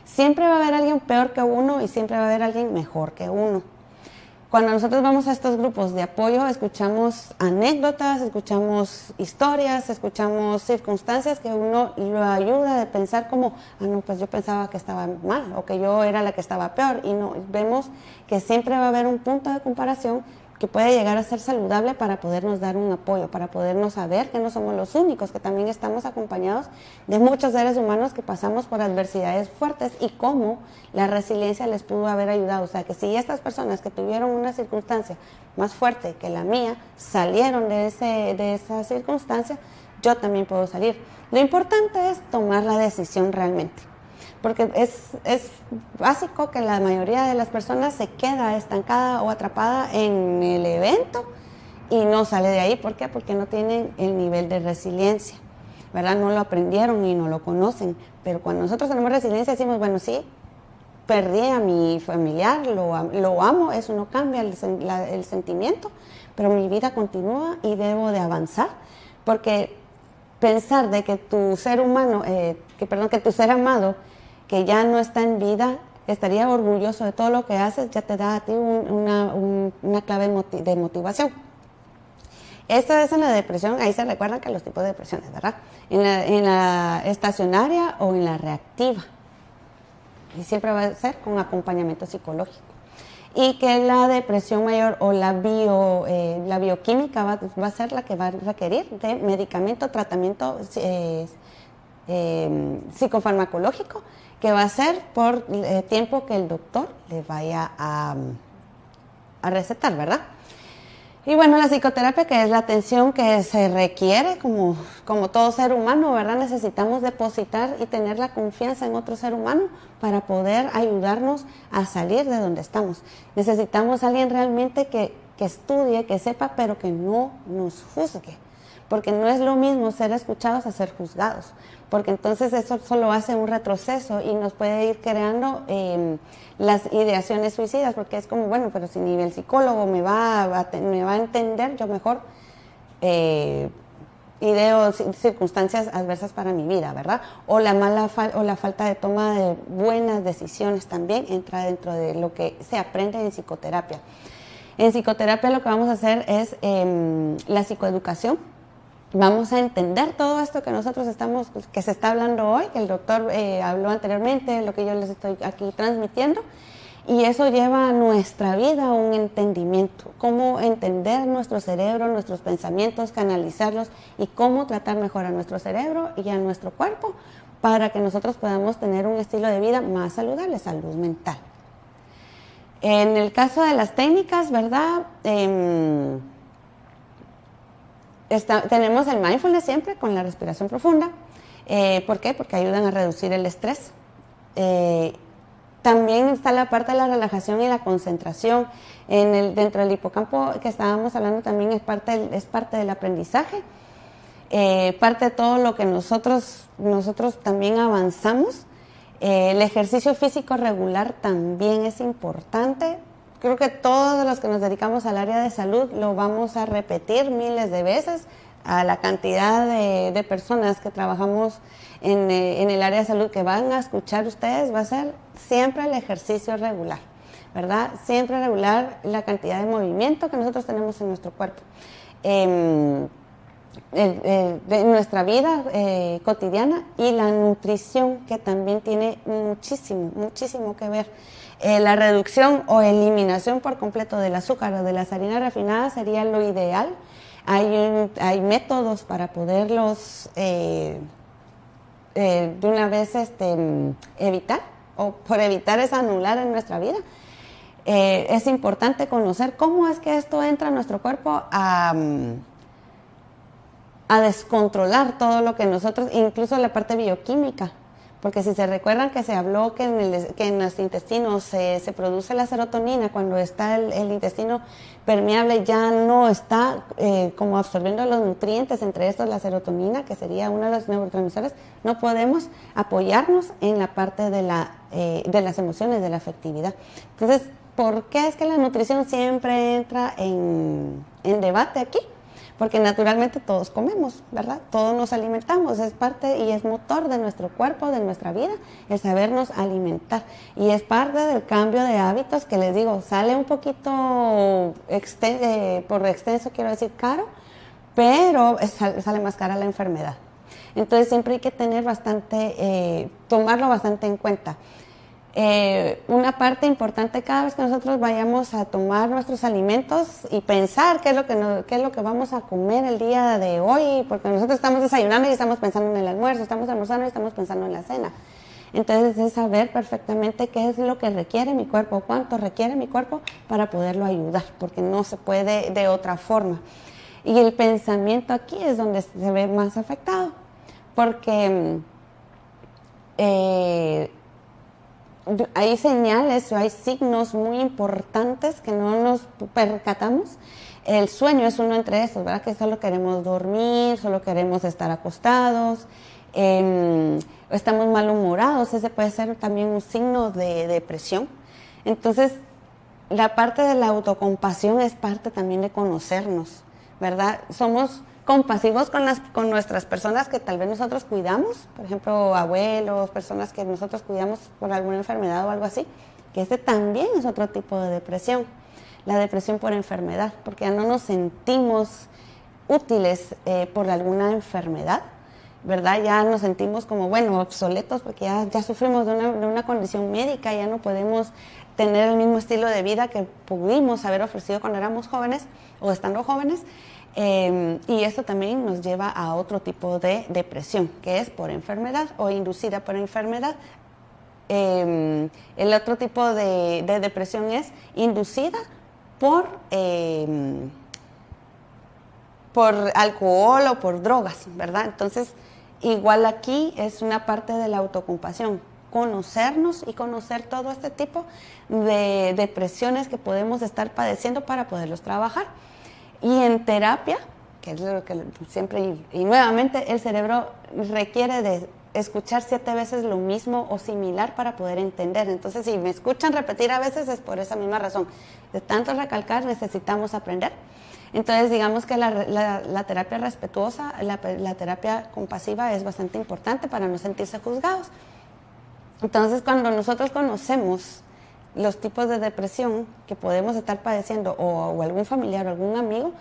Siempre va a haber alguien peor que uno y siempre va a haber alguien mejor que uno. Cuando nosotros vamos a estos grupos de apoyo, escuchamos anécdotas, escuchamos historias, escuchamos circunstancias que uno lo ayuda a pensar como, no, pues yo pensaba que estaba mal o que yo era la que estaba peor. Y no, vemos que siempre va a haber un punto de comparación que puede llegar a ser saludable para podernos dar un apoyo, para podernos saber que no somos los únicos, que también estamos acompañados de muchos seres humanos que pasamos por adversidades fuertes y cómo la resiliencia les pudo haber ayudado. O sea, que si estas personas que tuvieron una circunstancia más fuerte que la mía salieron de esa circunstancia, yo también puedo salir. Lo importante es tomar la decisión realmente. Porque es básico que la mayoría de las personas se queda estancada o atrapada en el evento y no sale de ahí. ¿Por qué? Porque no tienen el nivel de resiliencia, ¿verdad? No lo aprendieron y no lo conocen. Pero cuando nosotros tenemos resiliencia decimos, bueno, sí, perdí a mi familiar, lo amo, eso no cambia el sentimiento, pero mi vida continúa y debo de avanzar. Porque pensar de que tu ser humano, que tu ser amado, que ya no está en vida, estaría orgulloso de todo lo que haces, ya te da a ti una clave de motivación. Esto es en la depresión, ahí se recuerdan que los tipos de depresiones, ¿verdad? En la estacionaria o en la reactiva. Y siempre va a ser con acompañamiento psicológico. Y que la depresión mayor o la bioquímica va a ser la que va a requerir de medicamento, tratamiento psicofarmacológico, que va a ser por tiempo que el doctor le vaya a recetar, ¿verdad? Y bueno, la psicoterapia, que es la atención que se requiere como todo ser humano, ¿verdad? Necesitamos depositar y tener la confianza en otro ser humano para poder ayudarnos a salir de donde estamos. Necesitamos a alguien realmente que estudie, que sepa, pero que no nos juzgue. Porque no es lo mismo ser escuchados a ser juzgados, porque entonces eso solo hace un retroceso y nos puede ir creando las ideaciones suicidas, porque es como, bueno, pero si ni el psicólogo me va a entender, yo mejor ideo circunstancias adversas para mi vida, ¿verdad? O la falta de toma de buenas decisiones también entra dentro de lo que se aprende en psicoterapia. En psicoterapia lo que vamos a hacer es la psicoeducación. Vamos a entender todo esto que que se está hablando hoy, que el doctor habló anteriormente, lo que yo les estoy aquí transmitiendo, Y eso lleva a nuestra vida un entendimiento, cómo entender nuestro cerebro, nuestros pensamientos, canalizarlos y cómo tratar mejor a nuestro cerebro y a nuestro cuerpo para que nosotros podamos tener un estilo de vida más saludable, salud mental. En el caso de las técnicas, ¿verdad? Tenemos el mindfulness siempre con la respiración profunda. ¿Por qué? Porque ayudan a reducir el estrés. También está la parte de la relajación y la concentración. Dentro del hipocampo que estábamos hablando también es parte del aprendizaje. Parte de todo lo que nosotros también avanzamos. El ejercicio físico regular también es importante. Creo que todos los que nos dedicamos al área de salud lo vamos a repetir miles de veces. A la cantidad de personas que trabajamos en el área de salud que van a escuchar ustedes va a ser siempre el ejercicio regular, ¿verdad? Siempre regular la cantidad de movimiento que nosotros tenemos en nuestro cuerpo. De nuestra vida cotidiana y la nutrición, que también tiene muchísimo que ver. La reducción o eliminación por completo del azúcar o de las harinas refinadas sería lo ideal. Hay métodos para poderlos de una vez evitar, o por evitar es anular en nuestra vida. Es importante conocer cómo es que esto entra a nuestro cuerpo a descontrolar todo lo que nosotros, incluso la parte bioquímica, porque si se recuerdan que se habló que en los intestinos se produce la serotonina cuando está el intestino permeable, ya no está como absorbiendo los nutrientes, entre estos la serotonina, que sería uno de los neurotransmisores. No podemos apoyarnos en la parte de las emociones, de la afectividad. Entonces, ¿por qué es que la nutrición siempre entra en debate aquí? Porque naturalmente todos comemos, ¿verdad? Todos nos alimentamos, es parte y es motor de nuestro cuerpo, de nuestra vida, el sabernos alimentar. Y es parte del cambio de hábitos que les digo, sale un poquito por extenso, quiero decir caro, pero sale más cara la enfermedad. Entonces siempre hay que tener tomarlo bastante en cuenta. Una parte importante cada vez que nosotros vayamos a tomar nuestros alimentos y pensar qué es lo que vamos a comer el día de hoy, porque nosotros estamos desayunando y estamos pensando en el almuerzo, estamos almorzando y estamos pensando en la cena. Entonces es saber perfectamente qué es lo que requiere mi cuerpo, cuánto requiere mi cuerpo para poderlo ayudar, porque no se puede de otra forma. Y el pensamiento aquí es donde se ve más afectado, porque hay señales o hay signos muy importantes que no nos percatamos. El sueño es uno entre esos, ¿verdad? Que solo queremos dormir, solo queremos estar acostados, estamos malhumorados. Ese puede ser también un signo de depresión. Entonces, la parte de la autocompasión es parte también de conocernos, ¿verdad? Somos compasivos con nuestras personas que tal vez nosotros cuidamos, por ejemplo, abuelos, personas que nosotros cuidamos por alguna enfermedad o algo así, que este también es otro tipo de depresión, la depresión por enfermedad, porque ya no nos sentimos útiles por alguna enfermedad, ¿verdad? Ya nos sentimos como, obsoletos, porque ya sufrimos de una condición médica, ya no podemos tener el mismo estilo de vida que pudimos haber ofrecido cuando éramos jóvenes o estando jóvenes. Y esto también nos lleva a otro tipo de depresión, que es por enfermedad o inducida por enfermedad. El otro tipo de depresión es inducida por alcohol o por drogas, ¿verdad? Entonces, igual aquí es una parte de la autocompasión, conocernos y conocer todo este tipo de depresiones que podemos estar padeciendo para poderlos trabajar. Y en terapia, que es lo que siempre, y nuevamente el cerebro requiere de escuchar 7 veces lo mismo o similar para poder entender. Entonces, si me escuchan repetir a veces es por esa misma razón. De tanto recalcar necesitamos aprender. Entonces, digamos que la terapia respetuosa, la terapia compasiva es bastante importante para no sentirse juzgados. Entonces, cuando nosotros conocemos los tipos de depresión que podemos estar padeciendo o algún familiar o algún amigo,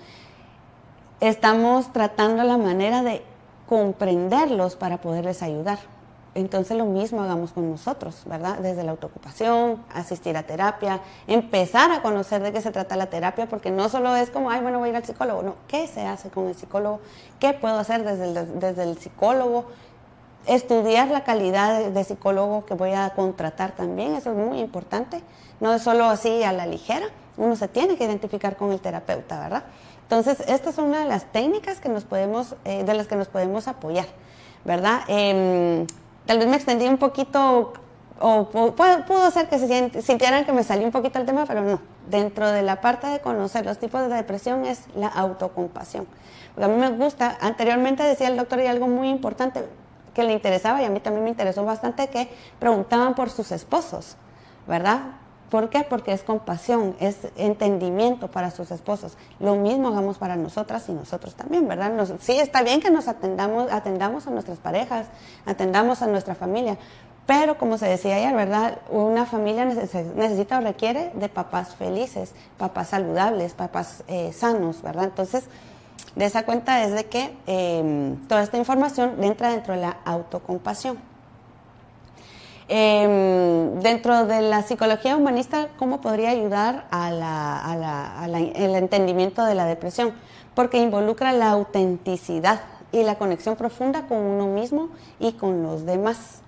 estamos tratando la manera de comprenderlos para poderles ayudar. Entonces lo mismo hagamos con nosotros, ¿verdad? Desde la autoocupación, asistir a terapia, empezar a conocer de qué se trata la terapia, porque no solo es como, ay, bueno, voy a ir al psicólogo, no, ¿qué se hace con el psicólogo? ¿Qué puedo hacer desde el psicólogo? Estudiar la calidad de psicólogo que voy a contratar también, eso es muy importante, no es solo así a la ligera, uno se tiene que identificar con el terapeuta, ¿verdad? Entonces, esta es una de las técnicas que de las que nos podemos apoyar, ¿verdad? Tal vez me extendí un poquito, o pudo ser que sintieran que me salí un poquito del tema, pero no. Dentro de la parte de conocer los tipos de depresión es la autocompasión. Porque a mí me gusta, anteriormente decía el doctor y algo muy importante que le interesaba, y a mí también me interesó bastante, que preguntaban por sus esposos, ¿verdad? ¿Por qué? Porque es compasión, es entendimiento para sus esposos. Lo mismo hagamos para nosotras y nosotros también, ¿verdad? Sí, está bien que nos atendamos a nuestras parejas, atendamos a nuestra familia, pero como se decía ayer, ¿verdad? Una familia necesita o requiere de papás felices, papás saludables, papás sanos, ¿verdad? Entonces, de esa cuenta es de que toda esta información entra dentro de la autocompasión. Dentro de la psicología humanista, ¿cómo podría ayudar el entendimiento de la depresión? Porque involucra la autenticidad y la conexión profunda con uno mismo y con los demás.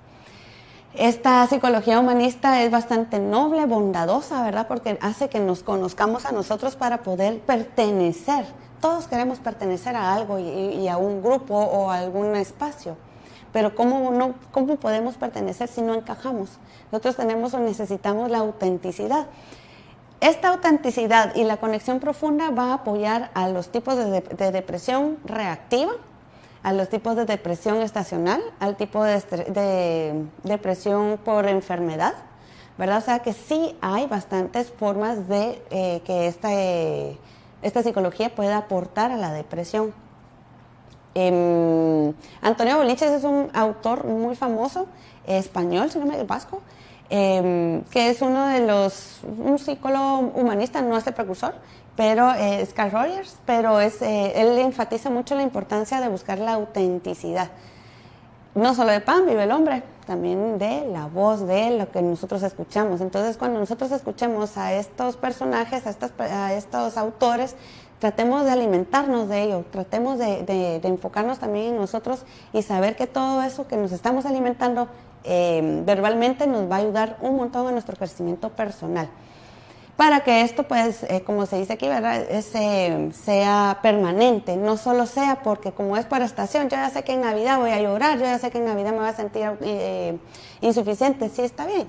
Esta psicología humanista es bastante noble, bondadosa, ¿verdad? Porque hace que nos conozcamos a nosotros para poder pertenecer. Todos queremos pertenecer a algo y a un grupo o a algún espacio. Pero ¿cómo podemos pertenecer si no encajamos? Nosotros tenemos o necesitamos la autenticidad. Esta autenticidad y la conexión profunda va a apoyar a los tipos de depresión reactiva, a los tipos de depresión estacional, al tipo de depresión por enfermedad, ¿verdad? O sea que sí hay bastantes formas de que esta psicología pueda aportar a la depresión. Antonio Boliches es un autor muy famoso, español, si no me equivoco, vasco, que es un psicólogo humanista, no es el precursor, pero es Carl Rogers, pero él enfatiza mucho la importancia de buscar la autenticidad. No solo de pan vive el hombre, también de la voz, de lo que nosotros escuchamos. Entonces, cuando nosotros escuchemos a estos personajes, a estos autores, tratemos de alimentarnos de ello, tratemos de enfocarnos también en nosotros y saber que todo eso que nos estamos alimentando verbalmente nos va a ayudar un montón a nuestro crecimiento personal. Para que esto, pues, como se dice aquí, ¿verdad?, sea permanente, no solo sea porque como es por estación, yo ya sé que en Navidad voy a llorar, yo ya sé que en Navidad me voy a sentir insuficiente, sí está bien,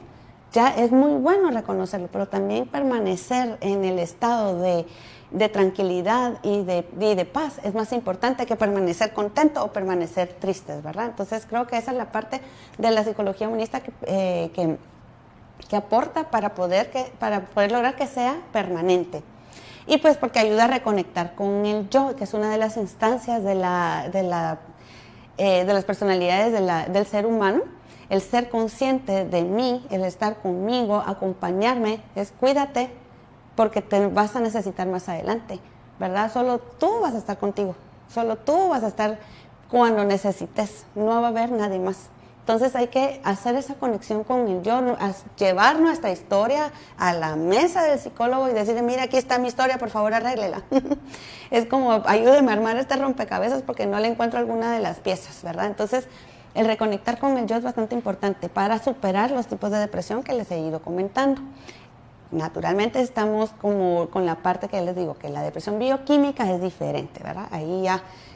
ya es muy bueno reconocerlo, pero también permanecer en el estado de tranquilidad y de paz es más importante que permanecer contento o permanecer tristes, ¿verdad? Entonces creo que esa es la parte de la psicología humanista que aporta para poder lograr que sea permanente. Y pues porque ayuda a reconectar con el yo, que es una de las instancias de las personalidades del ser humano. El ser consciente de mí, el estar conmigo, acompañarme, es cuídate porque te vas a necesitar más adelante, ¿verdad? Solo tú vas a estar contigo, solo tú vas a estar cuando necesites, no va a haber nadie más. Entonces hay que hacer esa conexión con el yo, llevar nuestra historia a la mesa del psicólogo y decirle, mira, aquí está mi historia, por favor arréglela. Es como, ayúdeme a armar este rompecabezas porque no le encuentro alguna de las piezas, ¿verdad? Entonces, el reconectar con el yo es bastante importante para superar los tipos de depresión que les he ido comentando. Naturalmente estamos como con la parte que les digo, que la depresión bioquímica es diferente, ¿verdad? Ahí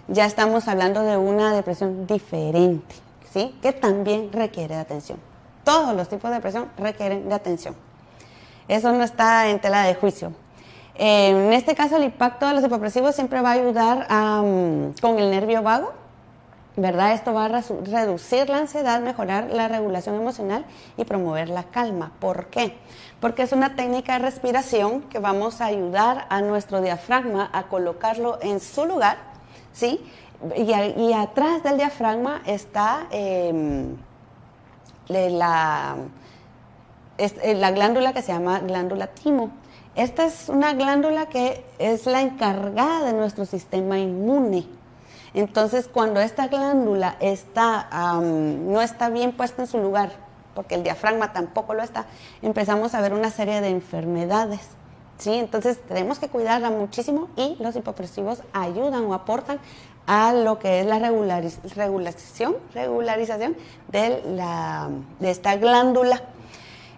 ya estamos hablando de una depresión diferente, ¿sí? Que también requiere de atención. Todos los tipos de depresión requieren de atención. Eso no está en tela de juicio. En este caso, el impacto de los hipopresivos siempre va a ayudar con el nervio vago, ¿verdad? Esto va a reducir la ansiedad, mejorar la regulación emocional y promover la calma. ¿Por qué? Porque es una técnica de respiración que vamos a ayudar a nuestro diafragma a colocarlo en su lugar, ¿sí? Y atrás del diafragma está la glándula que se llama glándula timo. Esta es una glándula que es la encargada de nuestro sistema inmune. Entonces, cuando esta glándula no está bien puesta en su lugar, porque el diafragma tampoco lo está, empezamos a ver una serie de enfermedades. ¿Sí? Entonces tenemos que cuidarla muchísimo y los hipopresivos ayudan o aportan a lo que es la regularización de esta glándula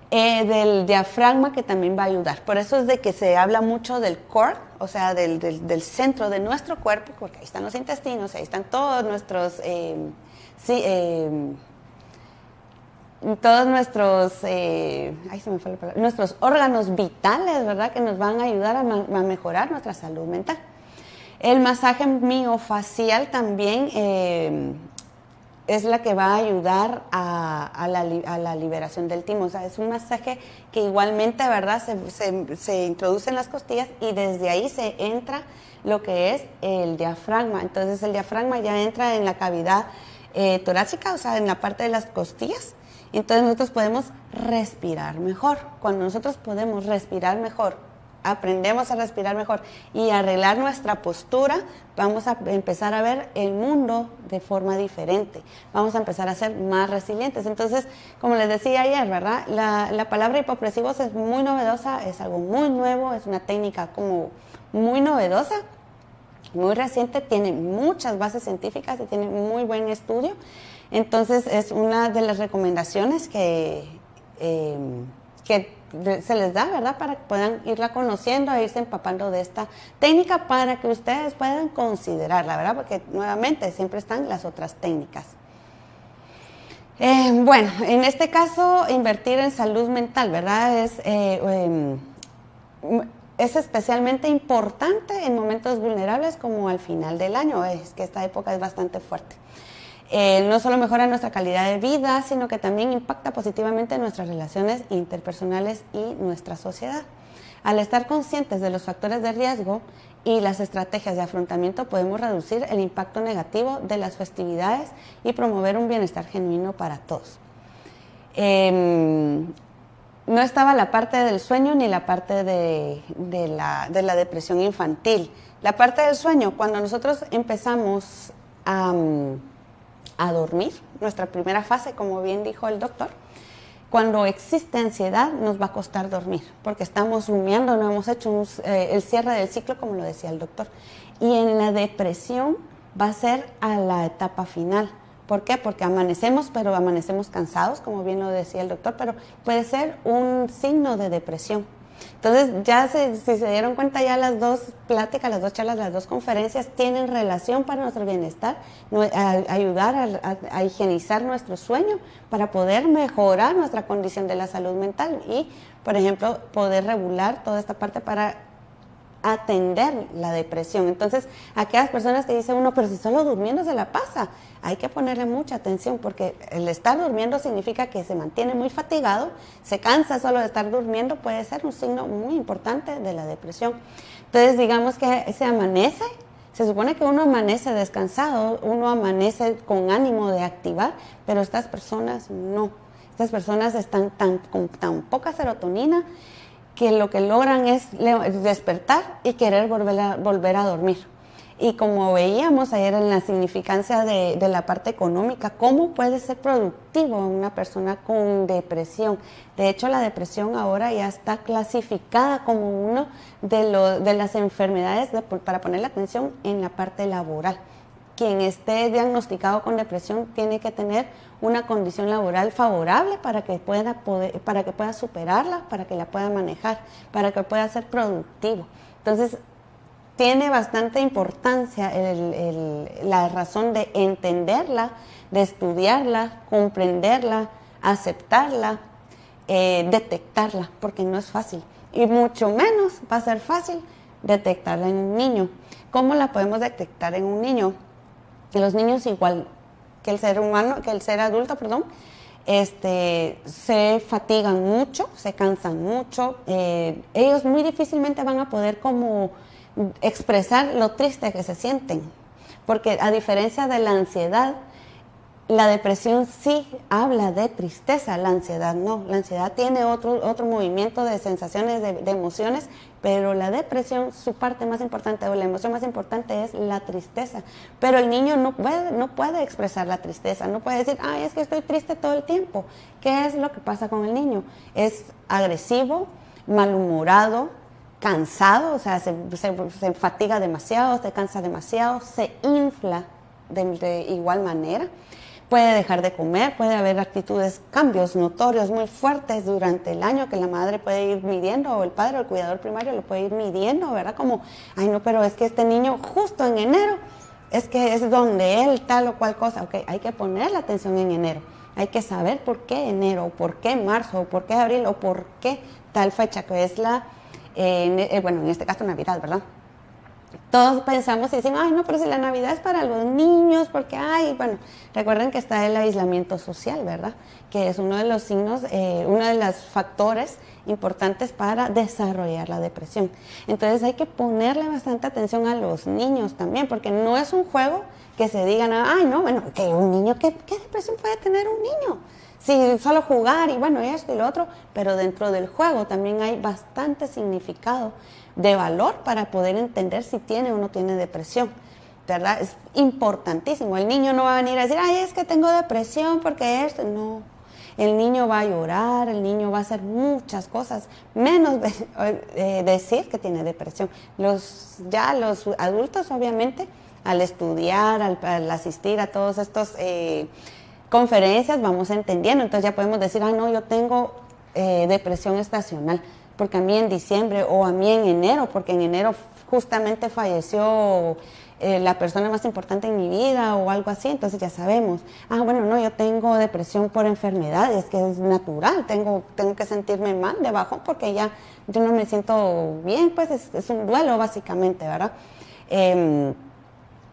del diafragma, que también va a ayudar. Por eso es de que se habla mucho del core, o sea, del centro de nuestro cuerpo, porque ahí están los intestinos, ahí están todos nuestros... todos nuestros órganos vitales, ¿verdad? Que nos van a ayudar a mejorar nuestra salud mental. El masaje miofacial también es la que va a ayudar a la liberación del timo. O sea, es un masaje que igualmente, ¿verdad? Se introduce en las costillas y desde ahí se entra lo que es el diafragma. Entonces el diafragma ya entra en la cavidad torácica, o sea, en la parte de las costillas. Entonces nosotros podemos respirar mejor. Cuando nosotros podemos respirar mejor, aprendemos a respirar mejor y arreglar nuestra postura, vamos a empezar a ver el mundo de forma diferente. Vamos a empezar a ser más resilientes. Entonces, como les decía ayer, ¿verdad? La palabra hipopresivos es muy novedosa, es algo muy nuevo, es una técnica como muy novedosa, muy reciente, tiene muchas bases científicas y tiene muy buen estudio. Entonces es una de las recomendaciones que se les da, ¿verdad? Para que puedan irla conociendo e irse empapando de esta técnica para que ustedes puedan considerarla, ¿verdad? Porque nuevamente siempre están las otras técnicas. Bueno, en este caso, invertir en salud mental, ¿verdad? Es especialmente importante en momentos vulnerables como al final del año. Es que esta época es bastante fuerte. No solo mejora nuestra calidad de vida, sino que también impacta positivamente nuestras relaciones interpersonales y nuestra sociedad. Al estar conscientes de los factores de riesgo y las estrategias de afrontamiento, podemos reducir el impacto negativo de las festividades y promover un bienestar genuino para todos. No estaba la parte del sueño ni la parte de la depresión infantil. La parte del sueño, cuando nosotros empezamos a dormir, nuestra primera fase, como bien dijo el doctor, cuando existe ansiedad nos va a costar dormir, porque estamos rumiando, no hemos hecho el cierre del ciclo, como lo decía el doctor. Y en la depresión va a ser a la etapa final. ¿Por qué? Porque amanecemos, pero amanecemos cansados, como bien lo decía el doctor, pero puede ser un signo de depresión. Entonces, ya si se dieron cuenta, ya las dos pláticas, las dos charlas, las dos conferencias tienen relación para nuestro bienestar, ayudar a higienizar nuestro sueño para poder mejorar nuestra condición de la salud mental y, por ejemplo, poder regular toda esta parte para atender la depresión. Entonces, aquellas personas que dicen uno, pero si solo durmiendo se la pasa, hay que ponerle mucha atención porque el estar durmiendo significa que se mantiene muy fatigado, se cansa solo de estar durmiendo, puede ser un signo muy importante de la depresión. Entonces, digamos que se amanece, se supone que uno amanece descansado, uno amanece con ánimo de activar, pero estas personas no. Estas personas están con tan poca serotonina que lo que logran es despertar y querer volver a dormir. Y como veíamos ayer en la significancia de la parte económica, ¿cómo puede ser productivo una persona con depresión? De hecho, la depresión ahora ya está clasificada como uno de las enfermedades para poner la atención en la parte laboral. Quien esté diagnosticado con depresión tiene que tener una condición laboral favorable para que pueda superarla, para que la pueda manejar, para que pueda ser productivo. Entonces, tiene bastante importancia la razón de entenderla, de estudiarla, comprenderla, aceptarla, detectarla, porque no es fácil. Y mucho menos va a ser fácil detectarla en un niño. ¿Cómo la podemos detectar en un niño? Los niños, igual que el ser adulto, se fatigan mucho, se cansan mucho. Ellos muy difícilmente van a poder como expresar lo triste que se sienten, porque a diferencia de la ansiedad, La depresión sí habla de tristeza, la ansiedad no. La ansiedad tiene otro movimiento de sensaciones, de emociones, pero la depresión, su parte más importante o la emoción más importante es la tristeza. Pero el niño no puede expresar la tristeza, no puede decir, ay, es que estoy triste todo el tiempo. ¿Qué es lo que pasa con el niño? Es agresivo, malhumorado, cansado, o sea, se fatiga demasiado, se cansa demasiado, se infla de igual manera. Puede dejar de comer, puede haber actitudes, cambios notorios muy fuertes durante el año que la madre puede ir midiendo, o el padre o el cuidador primario lo puede ir midiendo, ¿verdad? Como, ay no, pero es que este niño justo en enero, es que es donde él tal o cual cosa. Ok, hay que poner la atención en enero. Hay que saber por qué enero, por qué marzo, por qué abril, o por qué tal fecha, que es bueno, en este caso Navidad, ¿verdad? Todos pensamos y decimos, ay no, pero si la Navidad es para los niños, porque bueno, recuerden que está el aislamiento social, ¿verdad? Que es uno de los signos, uno de los factores importantes para desarrollar la depresión. Entonces hay que ponerle bastante atención a los niños también, porque no es un juego que se digan, ay no, bueno, que un niño, ¿qué depresión puede tener un niño? Sí, solo jugar y bueno, esto y lo otro, pero dentro del juego también hay bastante significado de valor para poder entender si tiene o no tiene depresión, ¿verdad? Es importantísimo. El niño no va a venir a decir, ay, es que tengo depresión porque esto, no. El niño va a llorar, el niño va a hacer muchas cosas, menos decir que tiene depresión. Los adultos, obviamente, al estudiar, al asistir a todos estos conferencias, vamos entendiendo. Entonces ya podemos decir, no, yo tengo depresión estacional, porque a mí en diciembre o a mí en enero, porque en enero justamente falleció la persona más importante en mi vida o algo así, entonces ya sabemos, bueno, no, yo tengo depresión por enfermedades, que es natural, tengo que sentirme mal, de bajón, porque ya yo no me siento bien, pues es un duelo básicamente, ¿verdad?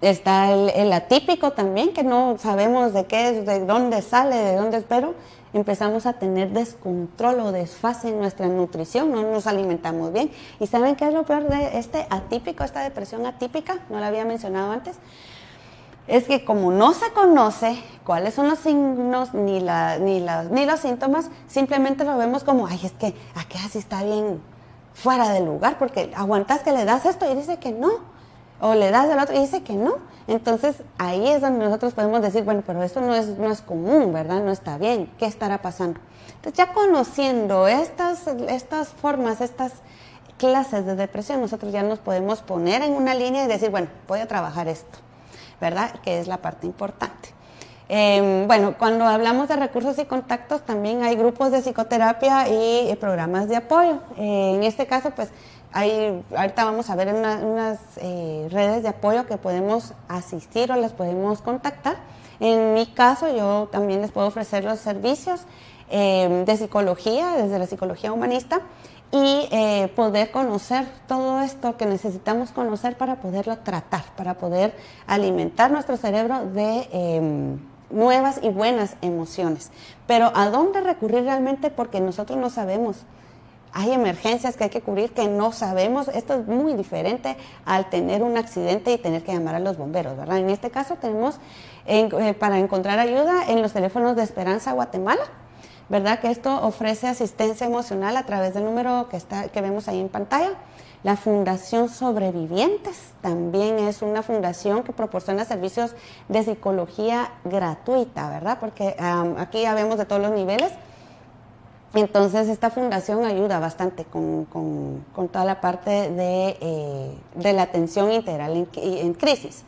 Está el atípico también, que no sabemos de qué es, de dónde sale, pero empezamos a tener descontrol o desfase en nuestra nutrición, no nos alimentamos bien. ¿Y saben qué es lo peor de este atípico, esta depresión atípica? No la había mencionado antes. Es que como no se conoce cuáles son los signos ni los síntomas, simplemente lo vemos como, ay, es que aquí así está bien fuera de lugar, porque aguantas que le das esto y dice que no. O le das al otro y dice que no. Entonces ahí es donde nosotros podemos decir, bueno, pero esto no es común, ¿verdad? No está bien. ¿Qué estará pasando? Entonces ya conociendo estas formas, estas clases de depresión, nosotros ya nos podemos poner en una línea y decir, bueno, voy a trabajar esto, ¿verdad? Que es la parte importante. Bueno, cuando hablamos de recursos y contactos, también hay grupos de psicoterapia y programas de apoyo. En este caso, pues, ahorita vamos a ver unas redes de apoyo que podemos asistir o las podemos contactar. En mi caso, yo también les puedo ofrecer los servicios de psicología, desde la psicología humanista, y poder conocer todo esto que necesitamos conocer para poderlo tratar, para poder alimentar nuestro cerebro de nuevas y buenas emociones. Pero ¿a dónde recurrir realmente? Porque nosotros no sabemos. Hay emergencias que hay que cubrir que no sabemos. Esto es muy diferente al tener un accidente y tener que llamar a los bomberos, ¿verdad? En este caso tenemos para encontrar ayuda en los teléfonos de Esperanza Guatemala, ¿verdad? Que esto ofrece asistencia emocional a través del número que vemos ahí en pantalla. La Fundación Sobrevivientes también es una fundación que proporciona servicios de psicología gratuita, ¿verdad? Porque aquí ya vemos de todos los niveles. Entonces esta fundación ayuda bastante con toda la parte de la atención integral en crisis.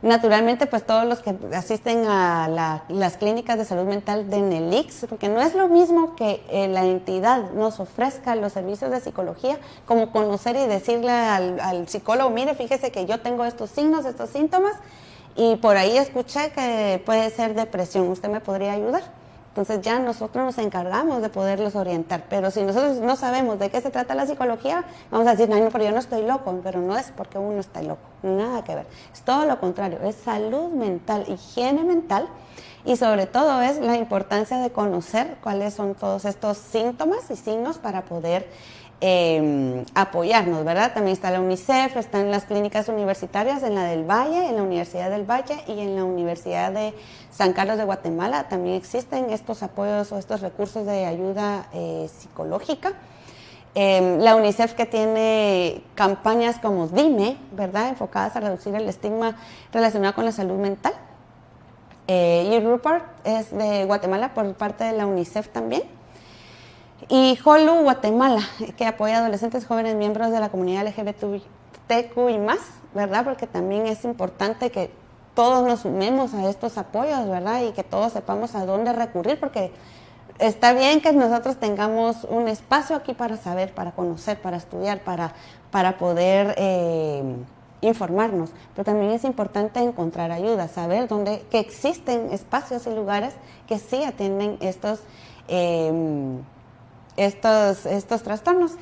Naturalmente, pues todos los que asisten a las clínicas de salud mental de NELIX, porque no es lo mismo que la entidad nos ofrezca los servicios de psicología, como conocer y decirle al psicólogo, mire, fíjese que yo tengo estos signos, estos síntomas, y por ahí escuché que puede ser depresión, ¿usted me podría ayudar? Entonces ya nosotros nos encargamos de poderlos orientar, pero si nosotros no sabemos de qué se trata la psicología, vamos a decir, no, pero yo no estoy loco, pero no es porque uno está loco, nada que ver, es todo lo contrario, es salud mental, higiene mental, y sobre todo es la importancia de conocer cuáles son todos estos síntomas y signos para poder apoyarnos, ¿verdad? También está la UNICEF, están las clínicas universitarias en la del Valle, en la Universidad del Valle y en la Universidad de San Carlos de Guatemala. También existen estos apoyos o estos recursos de ayuda psicológica. La UNICEF, que tiene campañas como Dime, ¿verdad?, enfocadas a reducir el estigma relacionado con la salud mental. Y Rupert es de Guatemala por parte de la UNICEF también. Y HOLU Guatemala, que apoya a adolescentes jóvenes miembros de la comunidad LGBTQ y más, ¿verdad? Porque también es importante que todos nos sumemos a estos apoyos, ¿verdad? Y que todos sepamos a dónde recurrir, porque está bien que nosotros tengamos un espacio aquí para saber, para conocer, para estudiar, para poder informarnos, pero también es importante encontrar ayuda, saber que existen espacios y lugares que sí atienden estos trastornos.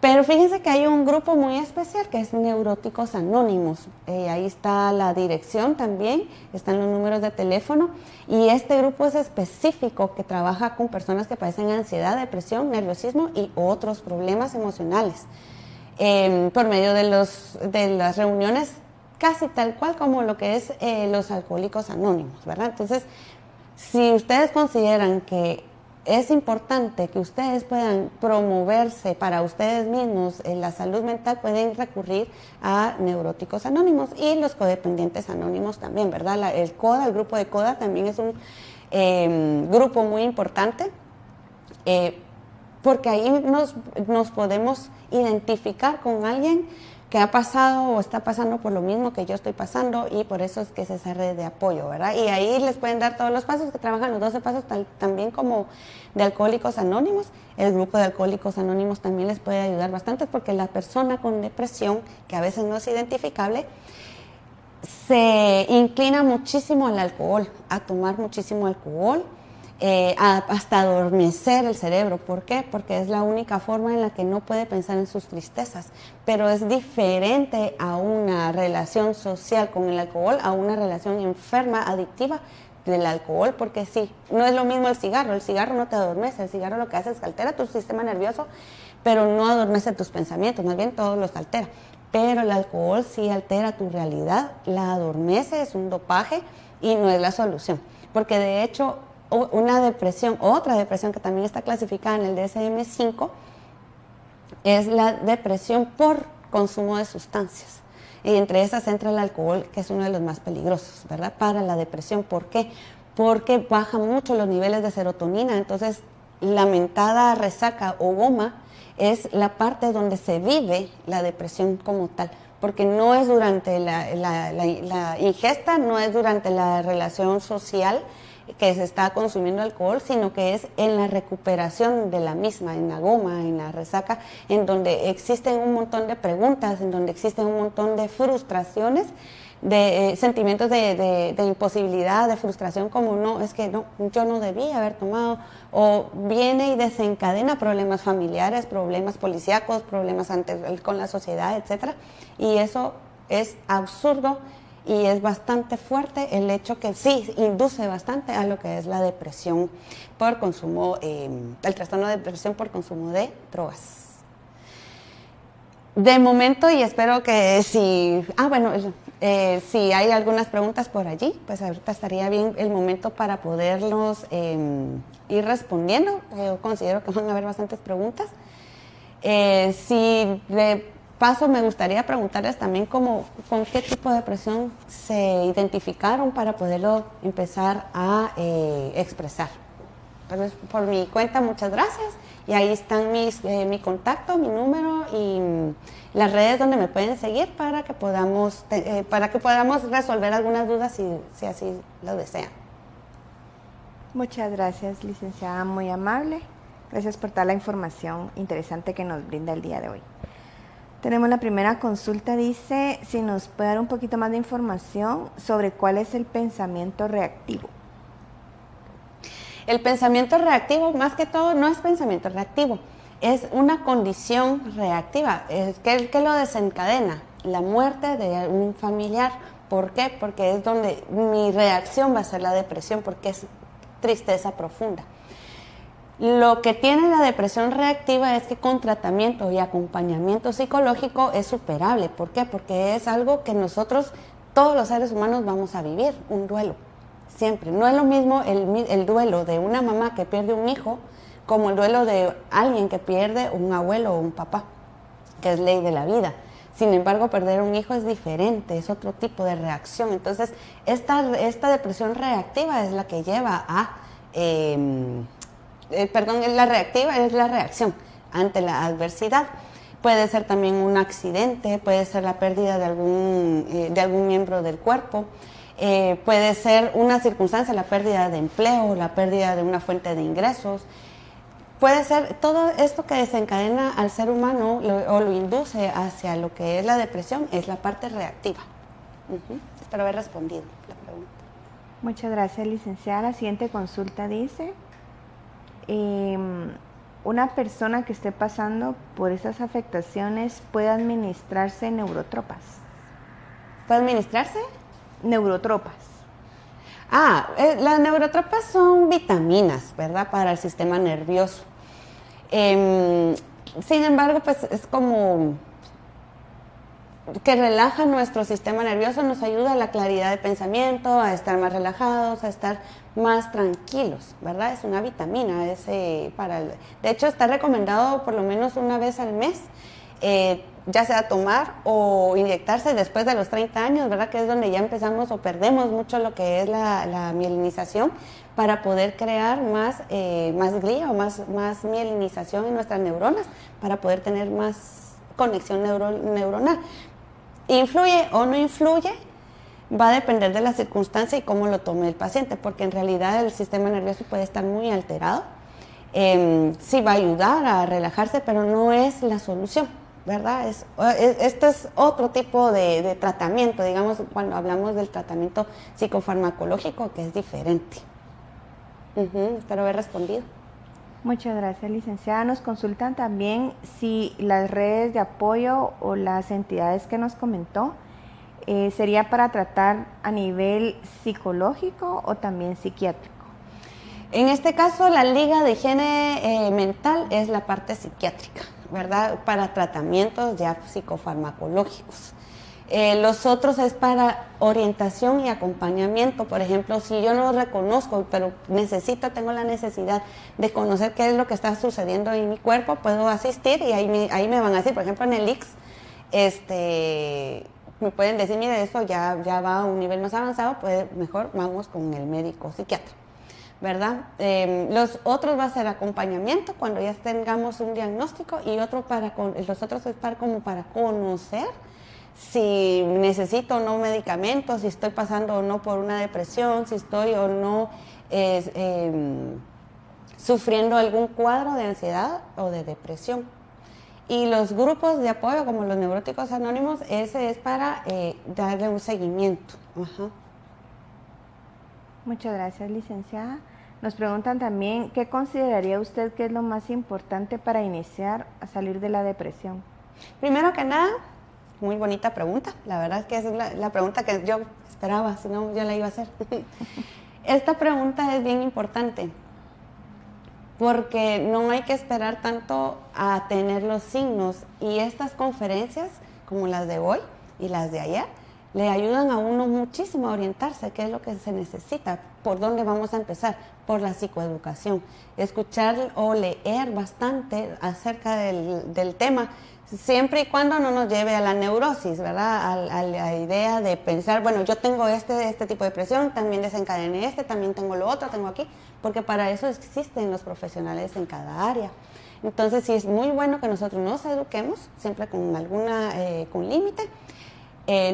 Pero fíjense que hay un grupo muy especial que es Neuróticos Anónimos. Ahí está la dirección también, están los números de teléfono. Y este grupo es específico, que trabaja con personas que padecen ansiedad, depresión, nerviosismo y otros problemas emocionales. Por medio de las reuniones casi tal cual como lo que es los Alcohólicos Anónimos, ¿verdad? Entonces, si ustedes consideran que es importante que ustedes puedan promoverse para ustedes mismos en la salud mental, pueden recurrir a Neuróticos Anónimos y los Codependientes Anónimos también, ¿verdad? El grupo de CODA también es un grupo muy importante, porque ahí nos podemos identificar con alguien que ha pasado o está pasando por lo mismo que yo estoy pasando, y por eso es que es esa red de apoyo, ¿verdad? Y ahí les pueden dar todos los pasos, que trabajan los 12 pasos también como de Alcohólicos Anónimos. El grupo de Alcohólicos Anónimos también les puede ayudar bastante, porque la persona con depresión, que a veces no es identificable, se inclina muchísimo al alcohol, a tomar muchísimo alcohol, hasta adormecer el cerebro. ¿Por qué? Porque es la única forma en la que no puede pensar en sus tristezas. Pero es diferente a una relación social con el alcohol, a una relación enferma, adictiva del alcohol, porque sí, no es lo mismo el cigarro no te adormece, el cigarro lo que hace es que altera tu sistema nervioso, pero no adormece tus pensamientos, más bien todos los altera. Pero el alcohol sí altera tu realidad, la adormece, es un dopaje y no es la solución, porque de hecho otra depresión que también está clasificada en el DSM-5 es la depresión por consumo de sustancias. Y entre esas entra el alcohol, que es uno de los más peligrosos, ¿verdad? Para la depresión. ¿Por qué? Porque baja mucho los niveles de serotonina. Entonces, la mentada resaca o goma es la parte donde se vive la depresión como tal. Porque no es durante la ingesta, no es durante la relación social que se está consumiendo alcohol, sino que es en la recuperación de la misma, en la goma, en la resaca, en donde existen un montón de preguntas, en donde existen un montón de frustraciones, de sentimientos de imposibilidad, de frustración, como no, es que no, yo no debía haber tomado, o viene y desencadena problemas familiares, problemas policíacos, problemas con la sociedad, etcétera, y eso es absurdo. Y es bastante fuerte el hecho que sí induce bastante a lo que es la depresión por consumo, el trastorno de depresión por consumo de drogas. De momento, y espero que si hay algunas preguntas por allí, pues ahorita estaría bien el momento para poderlos ir respondiendo. Yo considero que van a haber bastantes preguntas. Si de paso, me gustaría preguntarles también con qué tipo de depresión se identificaron para poderlo empezar a expresar. Pero por mi cuenta, muchas gracias. Y ahí están mi contacto, mi número y las redes donde me pueden seguir para que podamos resolver algunas dudas si así lo desean. Muchas gracias, licenciada, muy amable. Gracias por toda la información interesante que nos brinda el día de hoy. Tenemos la primera consulta, dice si nos puede dar un poquito más de información sobre cuál es el pensamiento reactivo. El pensamiento reactivo, más que todo, no es pensamiento reactivo, es una condición reactiva. ¿Qué lo desencadena? La muerte de un familiar. ¿Por qué? Porque es donde mi reacción va a ser la depresión, porque es tristeza profunda. Lo que tiene la depresión reactiva es que con tratamiento y acompañamiento psicológico es superable. ¿Por qué? Porque es algo que nosotros, todos los seres humanos, vamos a vivir, un duelo, siempre. No es lo mismo el duelo de una mamá que pierde un hijo como el duelo de alguien que pierde un abuelo o un papá, que es ley de la vida. Sin embargo, perder un hijo es diferente, es otro tipo de reacción. Entonces, esta depresión reactiva es la que lleva a... la reactiva es la reacción ante la adversidad. Puede ser también un accidente, puede ser la pérdida de algún miembro del cuerpo, puede ser una circunstancia, la pérdida de empleo, la pérdida de una fuente de ingresos. Puede ser todo esto que desencadena al ser humano o lo induce hacia lo que es la depresión, es la parte reactiva. Espero haber respondido la pregunta. Muchas gracias, licenciada. La siguiente consulta dice... una persona que esté pasando por esas afectaciones puede administrarse neurotropas. ¿Puede administrarse? Neurotropas. Las neurotropas son vitaminas, ¿verdad? Para el sistema nervioso. Sin embargo, pues es como que relaja nuestro sistema nervioso, nos ayuda a la claridad de pensamiento, a estar más relajados, a estar más tranquilos, ¿verdad? Es una vitamina, de hecho está recomendado por lo menos una vez al mes, ya sea tomar o inyectarse después de los 30 años, ¿verdad? Que es donde ya empezamos o perdemos mucho lo que es la mielinización, para poder crear más glía o más mielinización en nuestras neuronas, para poder tener más conexión neuronal. ¿Influye o no influye? Va a depender de la circunstancia y cómo lo tome el paciente, porque en realidad el sistema nervioso puede estar muy alterado. Sí va a ayudar a relajarse, pero no es la solución, ¿verdad? Esto es otro tipo de tratamiento, digamos, cuando hablamos del tratamiento psicofarmacológico, que es diferente. Espero haber respondido. Muchas gracias, licenciada. Nos consultan también si las redes de apoyo o las entidades que nos comentó sería para tratar a nivel psicológico o también psiquiátrico. En este caso, la Liga de Higiene Mental es la parte psiquiátrica, ¿verdad? Para tratamientos ya psicofarmacológicos. Los otros es para orientación y acompañamiento. Por ejemplo, si yo no reconozco, pero tengo la necesidad de conocer qué es lo que está sucediendo en mi cuerpo, puedo asistir y ahí me van a decir, por ejemplo, en el ICS, me pueden decir, mire, eso ya va a un nivel más avanzado, pues mejor vamos con el médico psiquiatra, ¿verdad? Los otros va a ser acompañamiento cuando ya tengamos un diagnóstico, y los otros es para conocer si necesito o no medicamentos, si estoy pasando o no por una depresión, si estoy o no sufriendo algún cuadro de ansiedad o de depresión. Y los grupos de apoyo, como los neuróticos anónimos, ese es para darle un seguimiento. Muchas gracias, licenciada. Nos preguntan también, ¿qué consideraría usted que es lo más importante para iniciar a salir de la depresión? Primero que nada, muy bonita pregunta. La verdad es que es la pregunta que yo esperaba, si no, yo la iba a hacer. Esta pregunta es bien importante, porque no hay que esperar tanto a tener los signos, y estas conferencias, como las de hoy y las de ayer, le ayudan a uno muchísimo a orientarse, qué es lo que se necesita, por dónde vamos a empezar, por la psicoeducación. Escuchar o leer bastante acerca del tema, siempre y cuando no nos lleve a la neurosis, ¿verdad? A la idea de pensar, bueno, yo tengo este tipo de depresión, también desencadené también tengo lo otro, tengo aquí, porque para eso existen los profesionales en cada área. Entonces sí es muy bueno que nosotros nos eduquemos, siempre con con límite,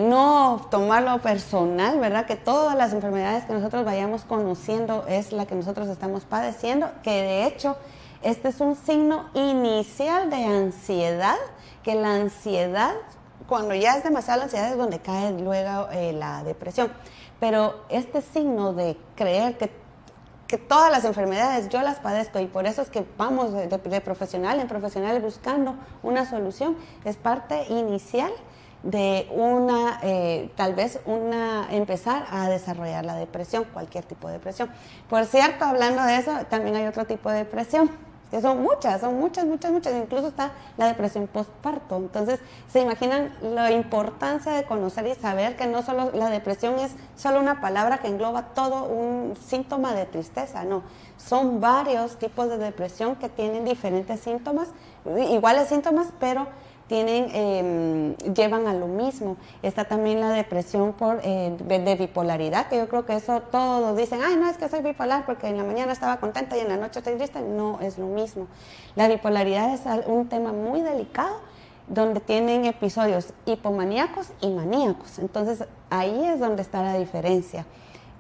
no tomarlo personal, ¿verdad? Que todas las enfermedades que nosotros vayamos conociendo es la que nosotros estamos padeciendo, que de hecho este es un signo inicial de ansiedad, que la ansiedad, cuando ya es demasiada la ansiedad, es donde cae luego la depresión. Pero este signo de creer que todas las enfermedades yo las padezco, y por eso es que vamos de profesional en profesional buscando una solución, es parte inicial de tal vez empezar a desarrollar la depresión, cualquier tipo de depresión. Por cierto, hablando de eso, también hay otro tipo de depresión, que son muchas, incluso está la depresión postparto. Entonces, se imaginan la importancia de conocer y saber que no solo la depresión es solo una palabra que engloba todo un síntoma de tristeza, no. Son varios tipos de depresión que tienen diferentes síntomas, iguales síntomas, pero llevan a lo mismo. Está también la depresión de bipolaridad, que yo creo que eso todos dicen, ay, no, es que soy bipolar porque en la mañana estaba contenta y en la noche estoy triste. No, es lo mismo. La bipolaridad es un tema muy delicado, donde tienen episodios hipomaníacos y maníacos. Entonces, ahí es donde está la diferencia.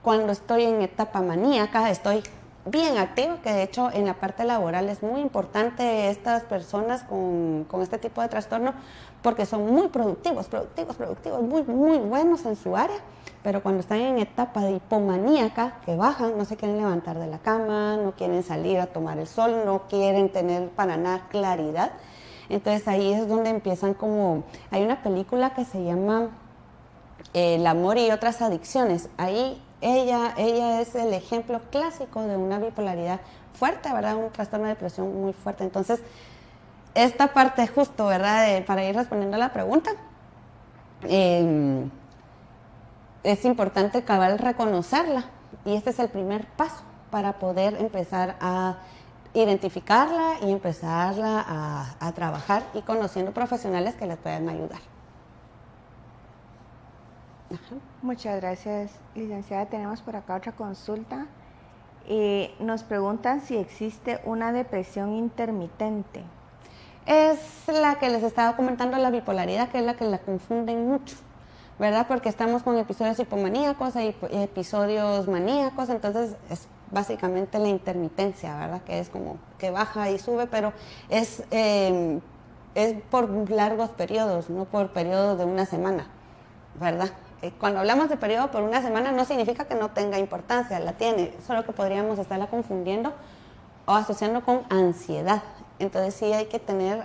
Cuando estoy en etapa maníaca, estoy bien activo, que de hecho en la parte laboral es muy importante estas personas con este tipo de trastorno, porque son muy productivos, muy, muy buenos en su área, pero cuando están en etapa de hipomaníaca, que bajan, no se quieren levantar de la cama, no quieren salir a tomar el sol, no quieren tener para nada claridad. Entonces ahí es donde empiezan hay una película que se llama El amor y otras adicciones. Ahí ella es el ejemplo clásico de una bipolaridad fuerte, ¿verdad? Un trastorno de depresión muy fuerte. Entonces, esta parte justo, ¿verdad? Para ir respondiendo a la pregunta, es importante reconocerla, y este es el primer paso para poder empezar a identificarla y empezarla a trabajar, y conociendo profesionales que les puedan ayudar. Ajá. Muchas gracias, licenciada. Tenemos por acá otra consulta. Nos preguntan si existe una depresión intermitente. Es la que les estaba comentando, la bipolaridad, que es la que la confunden mucho, ¿verdad? Porque estamos con episodios hipomaníacos y episodios maníacos, entonces es básicamente la intermitencia, ¿verdad? Que es como que baja y sube, pero es por largos periodos, no por periodos de una semana, ¿verdad? Cuando hablamos de periodo por una semana no significa que no tenga importancia, la tiene, solo que podríamos estarla confundiendo o asociando con ansiedad. Entonces sí hay que tener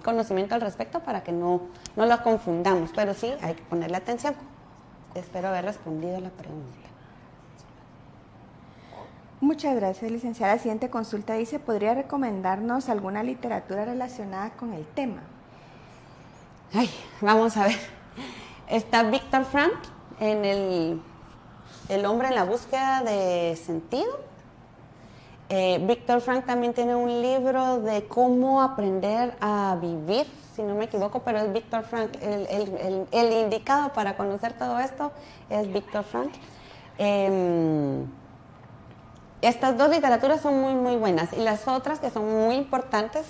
conocimiento al respecto para que no la confundamos, pero sí hay que ponerle atención. Espero haber respondido a la pregunta. Muchas gracias, licenciada. La siguiente consulta dice, ¿podría recomendarnos alguna literatura relacionada con el tema? Ay, vamos a ver. Está Viktor Frankl en El hombre en la búsqueda de sentido. Viktor Frankl también tiene un libro de cómo aprender a vivir, si no me equivoco, pero es Viktor Frankl. El indicado para conocer todo esto es Viktor Frankl. Estas dos literaturas son muy, muy buenas, y las otras que son muy importantes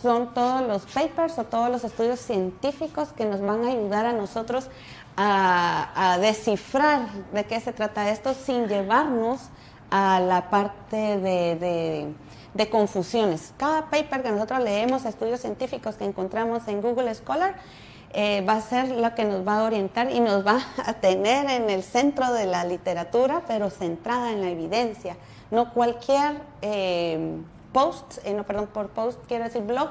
son todos los papers o todos los estudios científicos que nos van a ayudar a nosotros a descifrar de qué se trata esto sin llevarnos a la parte de confusiones. Cada paper que nosotros leemos, estudios científicos que encontramos en Google Scholar, va a ser lo que nos va a orientar y nos va a tener en el centro de la literatura, pero centrada en la evidencia. No cualquier por post quiero decir blog,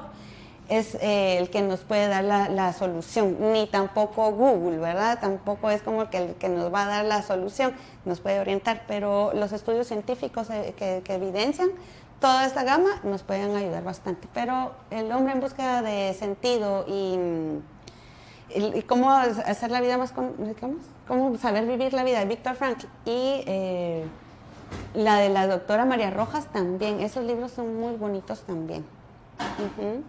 es el que nos puede dar la solución, ni tampoco Google, ¿verdad? Tampoco es como el que nos va a dar la solución, nos puede orientar, pero los estudios científicos que evidencian toda esta gama nos pueden ayudar bastante. Pero El hombre en búsqueda de sentido y cómo hacer la vida más, cómo saber vivir la vida, de Viktor Frankl, y la de la doctora María Rojas también, esos libros son muy bonitos también. Uh-huh.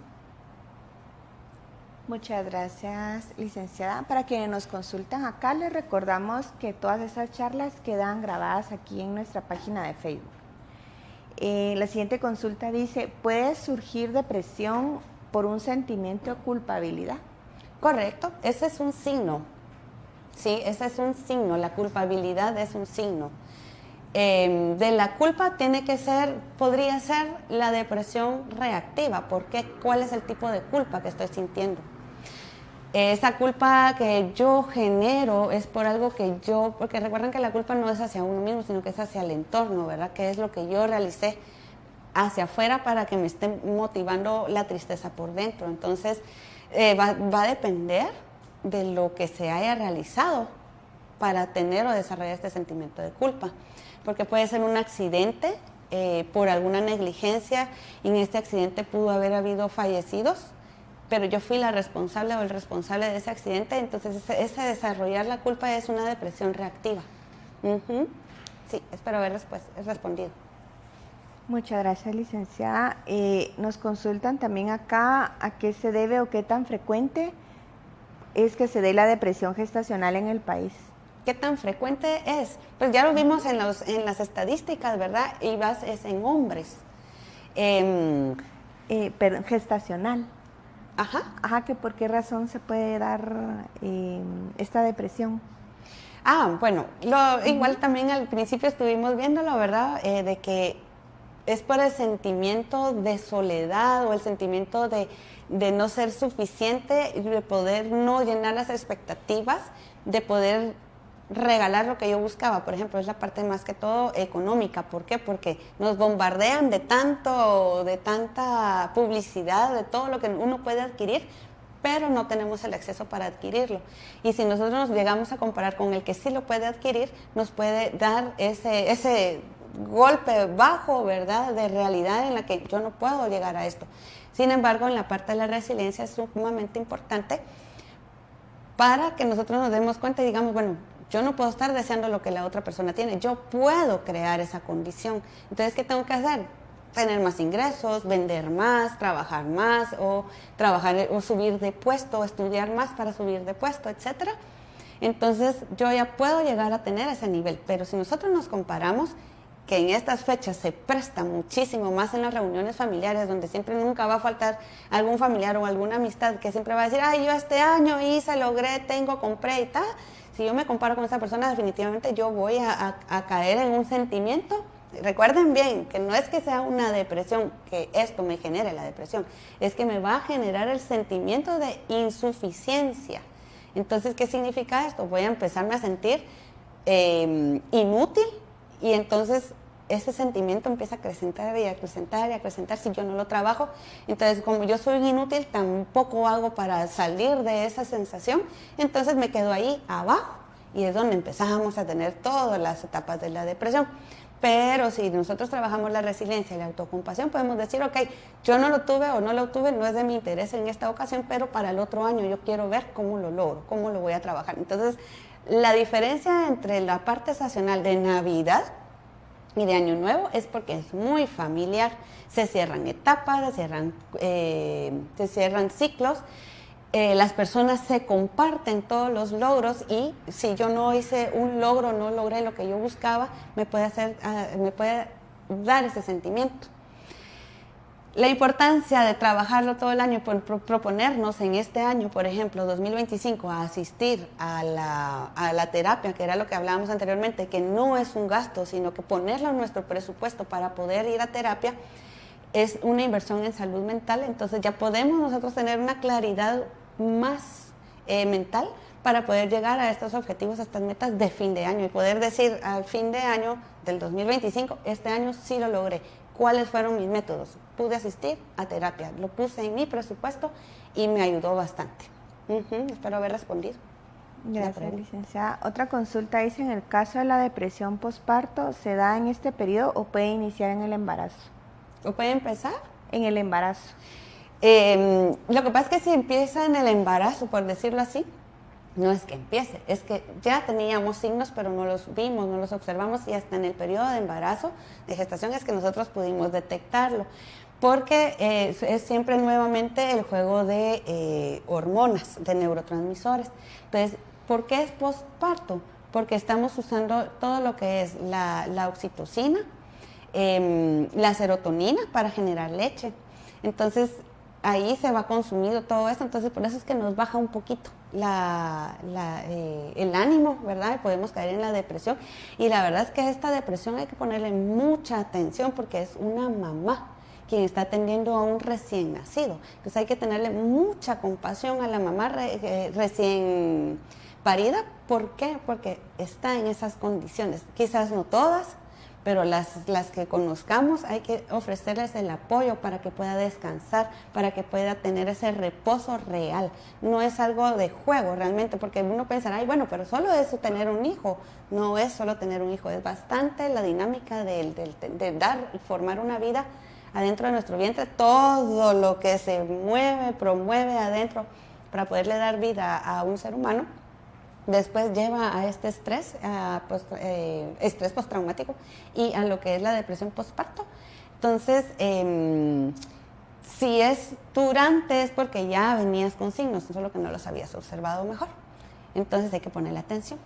Muchas gracias, licenciada. Para quienes nos consultan acá, les recordamos que todas esas charlas quedan grabadas aquí en nuestra página de Facebook. La siguiente consulta dice, ¿puede surgir depresión por un sentimiento de culpabilidad? Correcto, ese es un signo. Sí, ese es un signo, la culpabilidad es un signo. De la culpa podría ser la depresión reactiva. ¿Por qué? ¿Cuál es el tipo de culpa que estoy sintiendo? Esa culpa que yo genero es por algo porque recuerden que la culpa no es hacia uno mismo, sino que es hacia el entorno, ¿verdad? Que es lo que yo realicé hacia afuera para que me esté motivando la tristeza por dentro. Entonces, va a depender de lo que se haya realizado para tener o desarrollar este sentimiento de culpa. Porque puede ser un accidente por alguna negligencia, y en este accidente pudo haber habido fallecidos, pero yo fui la responsable o el responsable de ese accidente, entonces ese desarrollar la culpa es una depresión reactiva. Sí, espero haber respondido. Muchas gracias, licenciada. Nos consultan también acá a qué se debe o qué tan frecuente es que se dé la depresión gestacional en el país. ¿Qué tan frecuente es? Pues ya lo vimos en las estadísticas, ¿verdad? Y es en hombres. Perdón, gestacional. Ajá. Que por qué razón se puede dar esta depresión. Bueno, igual también al principio estuvimos viéndolo, ¿verdad? De que es por el sentimiento de soledad o el sentimiento de no ser suficiente, de poder no llenar las expectativas, de poder regalar lo que yo buscaba. Por ejemplo, es la parte más que todo económica. ¿Por qué? Porque nos bombardean de tanta publicidad, de todo lo que uno puede adquirir, pero no tenemos el acceso para adquirirlo. Y si nosotros nos llegamos a comparar con el que sí lo puede adquirir, nos puede dar ese golpe bajo, ¿verdad?, de realidad en la que yo no puedo llegar a esto. Sin embargo, en la parte de la resiliencia es sumamente importante para que nosotros nos demos cuenta y digamos, bueno, yo no puedo estar deseando lo que la otra persona tiene, yo puedo crear esa condición. Entonces, ¿qué tengo que hacer? Tener más ingresos, vender más, trabajar más, o subir de puesto, estudiar más para subir de puesto, etcétera. Entonces, yo ya puedo llegar a tener ese nivel. Pero si nosotros nos comparamos, que en estas fechas se presta muchísimo más en las reuniones familiares, donde siempre nunca va a faltar algún familiar o alguna amistad que siempre va a decir, ay, yo este año hice, logré, tengo, compré y tal. Si yo me comparo con esa persona, definitivamente yo voy a caer en un sentimiento. Recuerden bien que no es que sea una depresión, que esto me genere la depresión, es que me va a generar el sentimiento de insuficiencia. Entonces, ¿qué significa esto? Voy a empezarme a sentir inútil, y entonces ese sentimiento empieza a acrecentar y acrecentar y acrecentar si yo no lo trabajo. Entonces, como yo soy inútil, tampoco hago para salir de esa sensación, entonces me quedo ahí abajo, y es donde empezamos a tener todas las etapas de la depresión. Pero si nosotros trabajamos la resiliencia y la autocompasión, podemos decir, ok, yo no lo tuve o no lo obtuve, no es de mi interés en esta ocasión, pero para el otro año yo quiero ver cómo lo logro, cómo lo voy a trabajar. Entonces, la diferencia entre la parte estacional de Navidad y de Año Nuevo es porque es muy familiar. Se cierran etapas, se cierran ciclos. Las personas se comparten todos los logros, y si yo no hice un logro, no logré lo que yo buscaba, me puede dar ese sentimiento. La importancia de trabajarlo todo el año, por proponernos en este año, por ejemplo, 2025, a asistir a la terapia, que era lo que hablábamos anteriormente, que no es un gasto, sino que ponerlo en nuestro presupuesto para poder ir a terapia, es una inversión en salud mental. Entonces ya podemos nosotros tener una claridad más mental para poder llegar a estos objetivos, a estas metas de fin de año, y poder decir al fin de año del 2025, este año sí lo logré. ¿Cuáles fueron mis métodos? Pude asistir a terapia, lo puse en mi presupuesto y me ayudó bastante. Espero haber respondido. Gracias, licenciada. Otra consulta dice, en el caso de la depresión postparto, ¿se da en este periodo o puede iniciar en el embarazo? ¿O puede empezar? En el embarazo. Lo que pasa es que si empieza en el embarazo, por decirlo así, no es que empiece, es que ya teníamos signos, pero no los vimos, no los observamos, y hasta en el periodo de embarazo, de gestación, es que nosotros pudimos detectarlo, porque es siempre nuevamente el juego de hormonas, de neurotransmisores. Entonces, ¿por qué es postparto? Porque estamos usando todo lo que es la oxitocina, la serotonina para generar leche. Entonces, ahí se va consumido todo esto, entonces por eso es que nos baja un poquito el ánimo, ¿verdad? Y podemos caer en la depresión. Y la verdad es que a esta depresión hay que ponerle mucha atención, porque es una mamá quien está atendiendo a un recién nacido. Entonces hay que tenerle mucha compasión a la mamá recién parida. ¿Por qué? Porque está en esas condiciones. Quizás no todas, pero las que conozcamos hay que ofrecerles el apoyo para que pueda descansar, para que pueda tener ese reposo real. No es algo de juego realmente, porque uno pensará, ay, bueno, pero solo es tener un hijo. No es solo tener un hijo, es bastante la dinámica de dar y formar una vida adentro de nuestro vientre, todo lo que se mueve, promueve adentro para poderle dar vida a un ser humano. Después lleva a este estrés, estrés postraumático y a lo que es la depresión postparto. Entonces, si es durante es porque ya venías con signos, solo que no los habías observado mejor. Entonces hay que ponerle atención.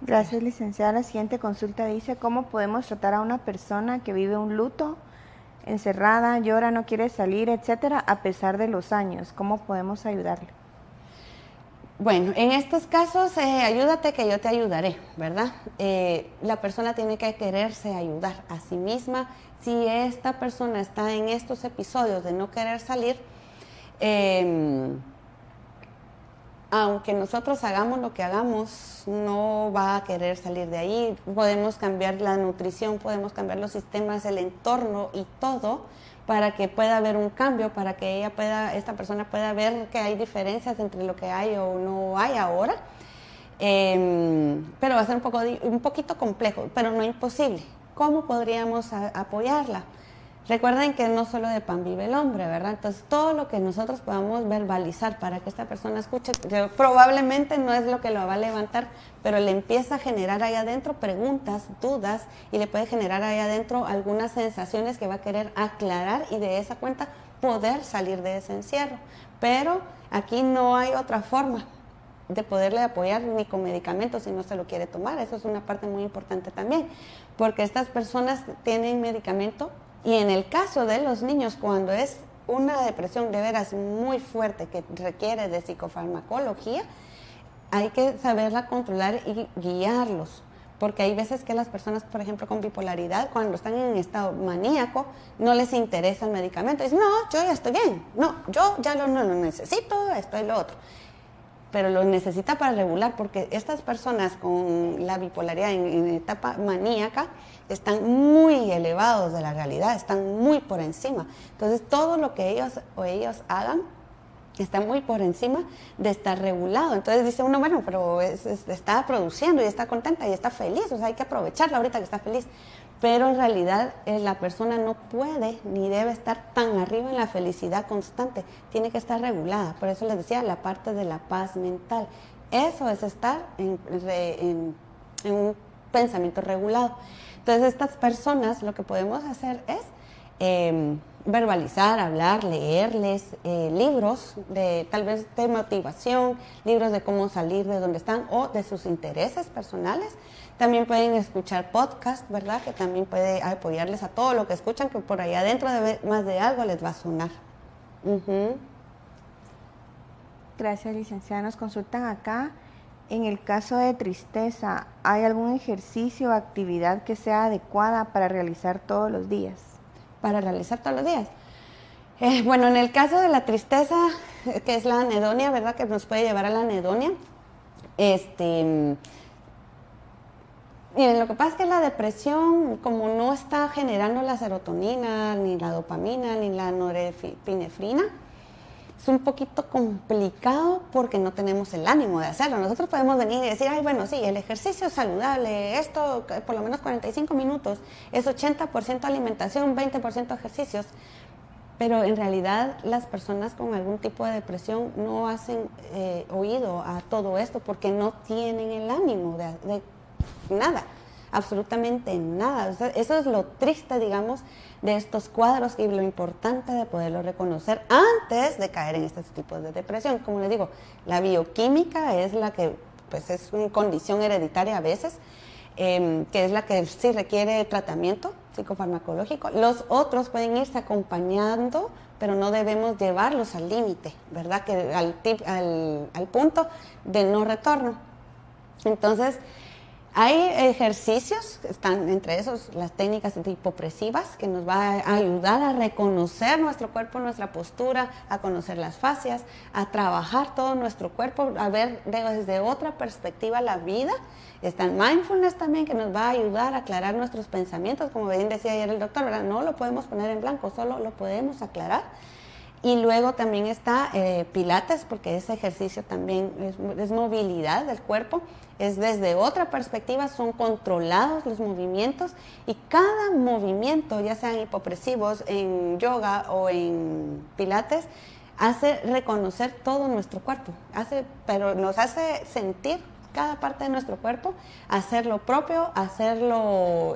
Gracias, licenciada. La siguiente consulta dice, ¿cómo podemos tratar a una persona que vive un luto, encerrada, llora, no quiere salir, etcétera, a pesar de los años? ¿Cómo podemos ayudarle? Bueno, en estos casos, ayúdate que yo te ayudaré, ¿verdad? La persona tiene que quererse ayudar a sí misma. Si esta persona está en estos episodios de no querer salir, aunque nosotros hagamos lo que hagamos, no va a querer salir de ahí. Podemos cambiar la nutrición, podemos cambiar los sistemas, el entorno y todo para que pueda haber un cambio, para que esta persona pueda ver que hay diferencias entre lo que hay o no hay ahora. Pero va a ser un poquito complejo, pero no imposible. ¿Cómo podríamos apoyarla? Recuerden que no solo de pan vive el hombre, ¿verdad? Entonces, todo lo que nosotros podamos verbalizar para que esta persona escuche, que probablemente no es lo que lo va a levantar, pero le empieza a generar ahí adentro preguntas, dudas, y le puede generar ahí adentro algunas sensaciones que va a querer aclarar y de esa cuenta poder salir de ese encierro. Pero aquí no hay otra forma de poderle apoyar ni con medicamentos si no se lo quiere tomar. Eso es una parte muy importante también, porque estas personas tienen medicamento. Y en el caso de los niños, cuando es una depresión de veras muy fuerte que requiere de psicofarmacología, hay que saberla controlar y guiarlos. Porque hay veces que las personas, por ejemplo, con bipolaridad, cuando están en estado maníaco, no les interesa el medicamento. Dicen, no, yo ya estoy bien. No, yo ya no lo necesito, esto y lo otro. Pero lo necesita para regular, porque estas personas con la bipolaridad en etapa maníaca están muy elevados de la realidad, están muy por encima. Entonces, todo lo que ellos hagan está muy por encima de estar regulado. Entonces dice uno, bueno, pero está produciendo y está contenta y está feliz, o sea, hay que aprovecharla ahorita que está feliz. Pero en realidad la persona no puede ni debe estar tan arriba en la felicidad constante, tiene que estar regulada. Por eso les decía, la parte de la paz mental. Eso es estar en un pensamiento regulado. Entonces estas personas lo que podemos hacer es verbalizar, hablar, leerles libros tal vez de motivación, libros de cómo salir de donde están o de sus intereses personales. También pueden escuchar podcast, ¿verdad? Que también puede apoyarles a todo lo que escuchan, que por ahí adentro más de algo les va a sonar. Gracias, licenciada. Nos consultan acá. En el caso de tristeza, ¿hay algún ejercicio o actividad que sea adecuada para realizar todos los días? Para realizar todos los días. Bueno, en el caso de la tristeza, que es la anedonia, ¿verdad? Que nos puede llevar a la anedonia. Miren, lo que pasa es que la depresión, como no está generando la serotonina, ni la dopamina, ni la norepinefrina, es un poquito complicado porque no tenemos el ánimo de hacerlo. Nosotros podemos venir y decir, ay, bueno, sí, el ejercicio es saludable, esto por lo menos 45 minutos, es 80% alimentación, 20% ejercicios. Pero en realidad las personas con algún tipo de depresión no hacen oído a todo esto porque no tienen el ánimo de nada, absolutamente nada. O sea, eso es lo triste, digamos, de estos cuadros y lo importante de poderlo reconocer antes de caer en estos tipos de depresión. Como les digo, la bioquímica es la que pues es una condición hereditaria a veces, que es la que sí requiere tratamiento psicofarmacológico. Los otros pueden irse acompañando, pero no debemos llevarlos al límite, ¿verdad? Que al punto de no retorno. Entonces, Hay ejercicios, están entre esos las técnicas hipopresivas, que nos va a ayudar a reconocer nuestro cuerpo, nuestra postura, a conocer las fascias, a trabajar todo nuestro cuerpo, a ver desde otra perspectiva la vida. Está el mindfulness también, que nos va a ayudar a aclarar nuestros pensamientos, como bien decía ayer el doctor, ¿verdad? No lo podemos poner en blanco, solo lo podemos aclarar. Y luego también está Pilates, porque ese ejercicio también es movilidad del cuerpo, es desde otra perspectiva, son controlados los movimientos, y cada movimiento, ya sean hipopresivos en yoga o en Pilates, hace reconocer todo nuestro cuerpo, pero nos hace sentir cada parte de nuestro cuerpo, hacer lo propio, hacerlo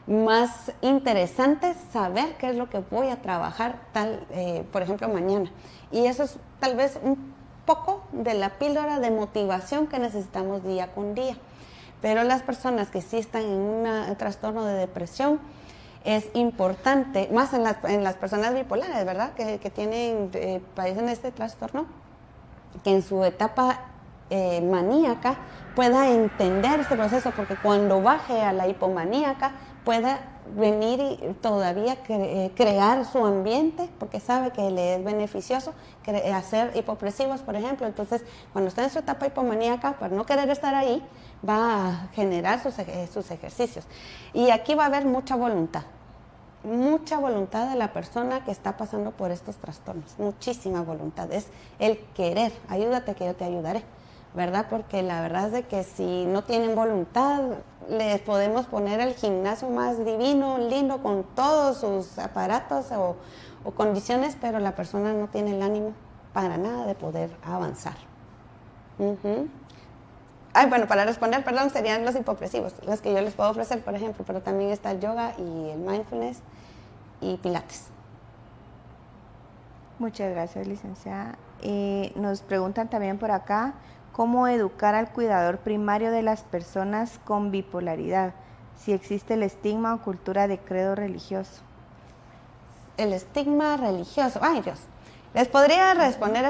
más interesante, saber qué es lo que voy a trabajar por ejemplo, mañana. Y eso es tal vez un poco de la píldora de motivación que necesitamos día con día. Pero las personas que sí están en un trastorno de depresión, es importante, más en las personas bipolares, ¿verdad? Que padecen este trastorno, que en su etapa maníaca pueda entender este proceso, porque cuando baje a la hipomaníaca pueda venir y todavía crear su ambiente, porque sabe que le es beneficioso hacer hipopresivos, por ejemplo. Entonces, cuando está en su etapa hipomaníaca, por no querer estar ahí, va a generar sus ejercicios. Y aquí va a haber mucha voluntad de la persona que está pasando por estos trastornos, muchísima voluntad. Es el querer, ayúdate que yo te ayudaré, ¿verdad? Porque la verdad es de que si no tienen voluntad, les podemos poner el gimnasio más divino, lindo, con todos sus aparatos o condiciones, pero la persona no tiene el ánimo para nada de poder avanzar. Bueno, para responder, perdón, serían los hipopresivos, los que yo les puedo ofrecer, por ejemplo, pero también está el yoga y el mindfulness y Pilates. Muchas gracias, licenciada. Nos preguntan también por acá, ¿cómo educar al cuidador primario de las personas con bipolaridad? Si existe el estigma o cultura de credo religioso. El estigma religioso, ay Dios. Les podría responder,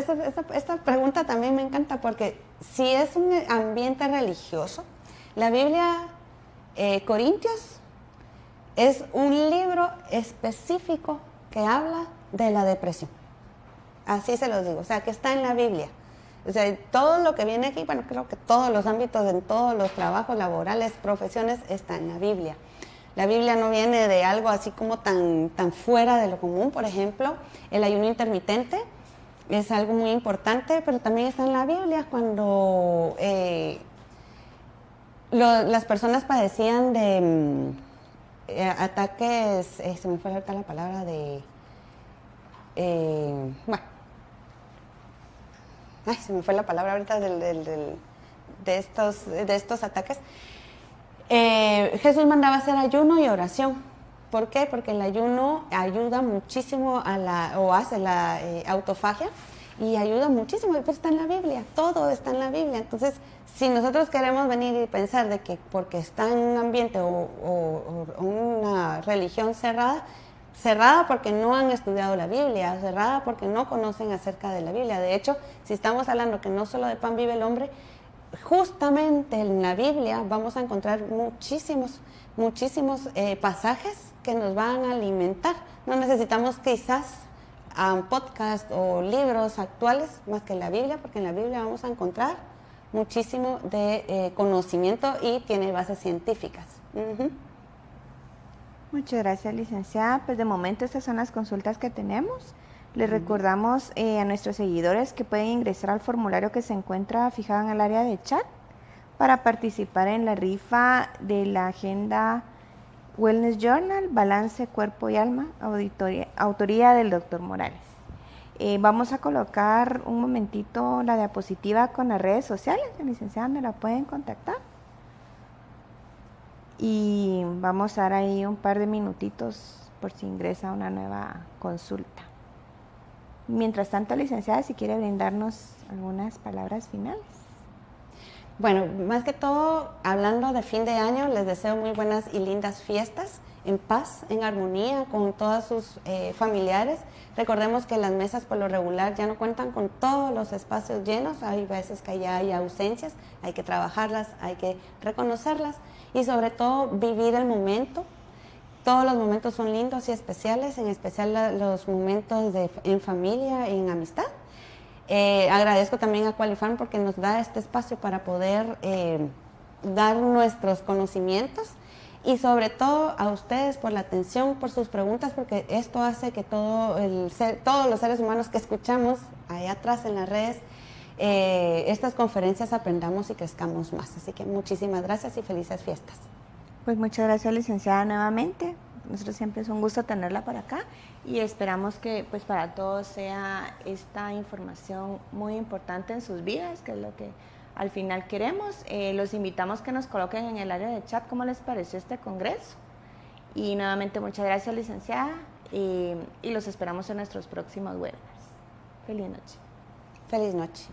esta pregunta también me encanta, porque si es un ambiente religioso, la Biblia, Corintios, es un libro específico que habla de la depresión. Así se los digo, o sea, que está en la Biblia. O sea, todo lo que viene aquí, bueno, creo que todos los ámbitos, en todos los trabajos laborales, profesiones, está en la Biblia. La Biblia no viene de algo así como tan fuera de lo común. Por ejemplo, el ayuno intermitente es algo muy importante, pero también está en la Biblia. Cuando las personas padecían de ataques, se me fue ahorita la palabra se me fue la palabra ahorita de estos ataques. Jesús mandaba hacer ayuno y oración. ¿Por qué? Porque el ayuno ayuda muchísimo hace la autofagia, y ayuda muchísimo, y pues está en la Biblia, todo está en la Biblia. Entonces, si nosotros queremos venir y pensar de que porque está en un ambiente o una religión cerrada porque no han estudiado la Biblia, cerrada porque no conocen acerca de la Biblia. De hecho, si estamos hablando que no solo de pan vive el hombre, justamente en la Biblia vamos a encontrar muchísimos pasajes que nos van a alimentar. No necesitamos quizás podcast o libros actuales más que la Biblia, porque en la Biblia vamos a encontrar muchísimo de conocimiento y tiene bases científicas. Muchas gracias, licenciada. Pues de momento estas son las consultas que tenemos. Les recordamos a nuestros seguidores que pueden ingresar al formulario que se encuentra fijado en el área de chat para participar en la rifa de la agenda Wellness Journal, Balance Cuerpo y Alma, autoría del Dr. Morales. Vamos a colocar un momentito la diapositiva con las redes sociales. La licenciada me la pueden contactar. Y vamos a dar ahí un par de minutitos por si ingresa una nueva consulta. Mientras tanto, licenciada, si quiere brindarnos algunas palabras finales. Bueno, más que todo, hablando de fin de año, les deseo muy buenas y lindas fiestas. en paz, en armonía con todos sus familiares. Recordemos que las mesas por lo regular ya no cuentan con todos los espacios llenos, hay veces que ya hay ausencias, hay que trabajarlas, hay que reconocerlas y sobre todo vivir el momento. Todos los momentos son lindos y especiales, en especial los momentos en familia y en amistad. Agradezco también a Qualifarm porque nos da este espacio para poder dar nuestros conocimientos y sobre todo a ustedes por la atención, por sus preguntas, porque esto hace que todos los seres humanos que escuchamos allá atrás en las redes, estas conferencias aprendamos y crezcamos más. Así que muchísimas gracias y felices fiestas. Pues muchas gracias, licenciada, nuevamente. Nosotros siempre es un gusto tenerla por acá y esperamos que pues para todos sea esta información muy importante en sus vidas, que es lo que al final queremos. Los invitamos que nos coloquen en el área de chat cómo les pareció este congreso. Y nuevamente muchas gracias, licenciada, y los esperamos en nuestros próximos webinars. Feliz noche. Feliz noche.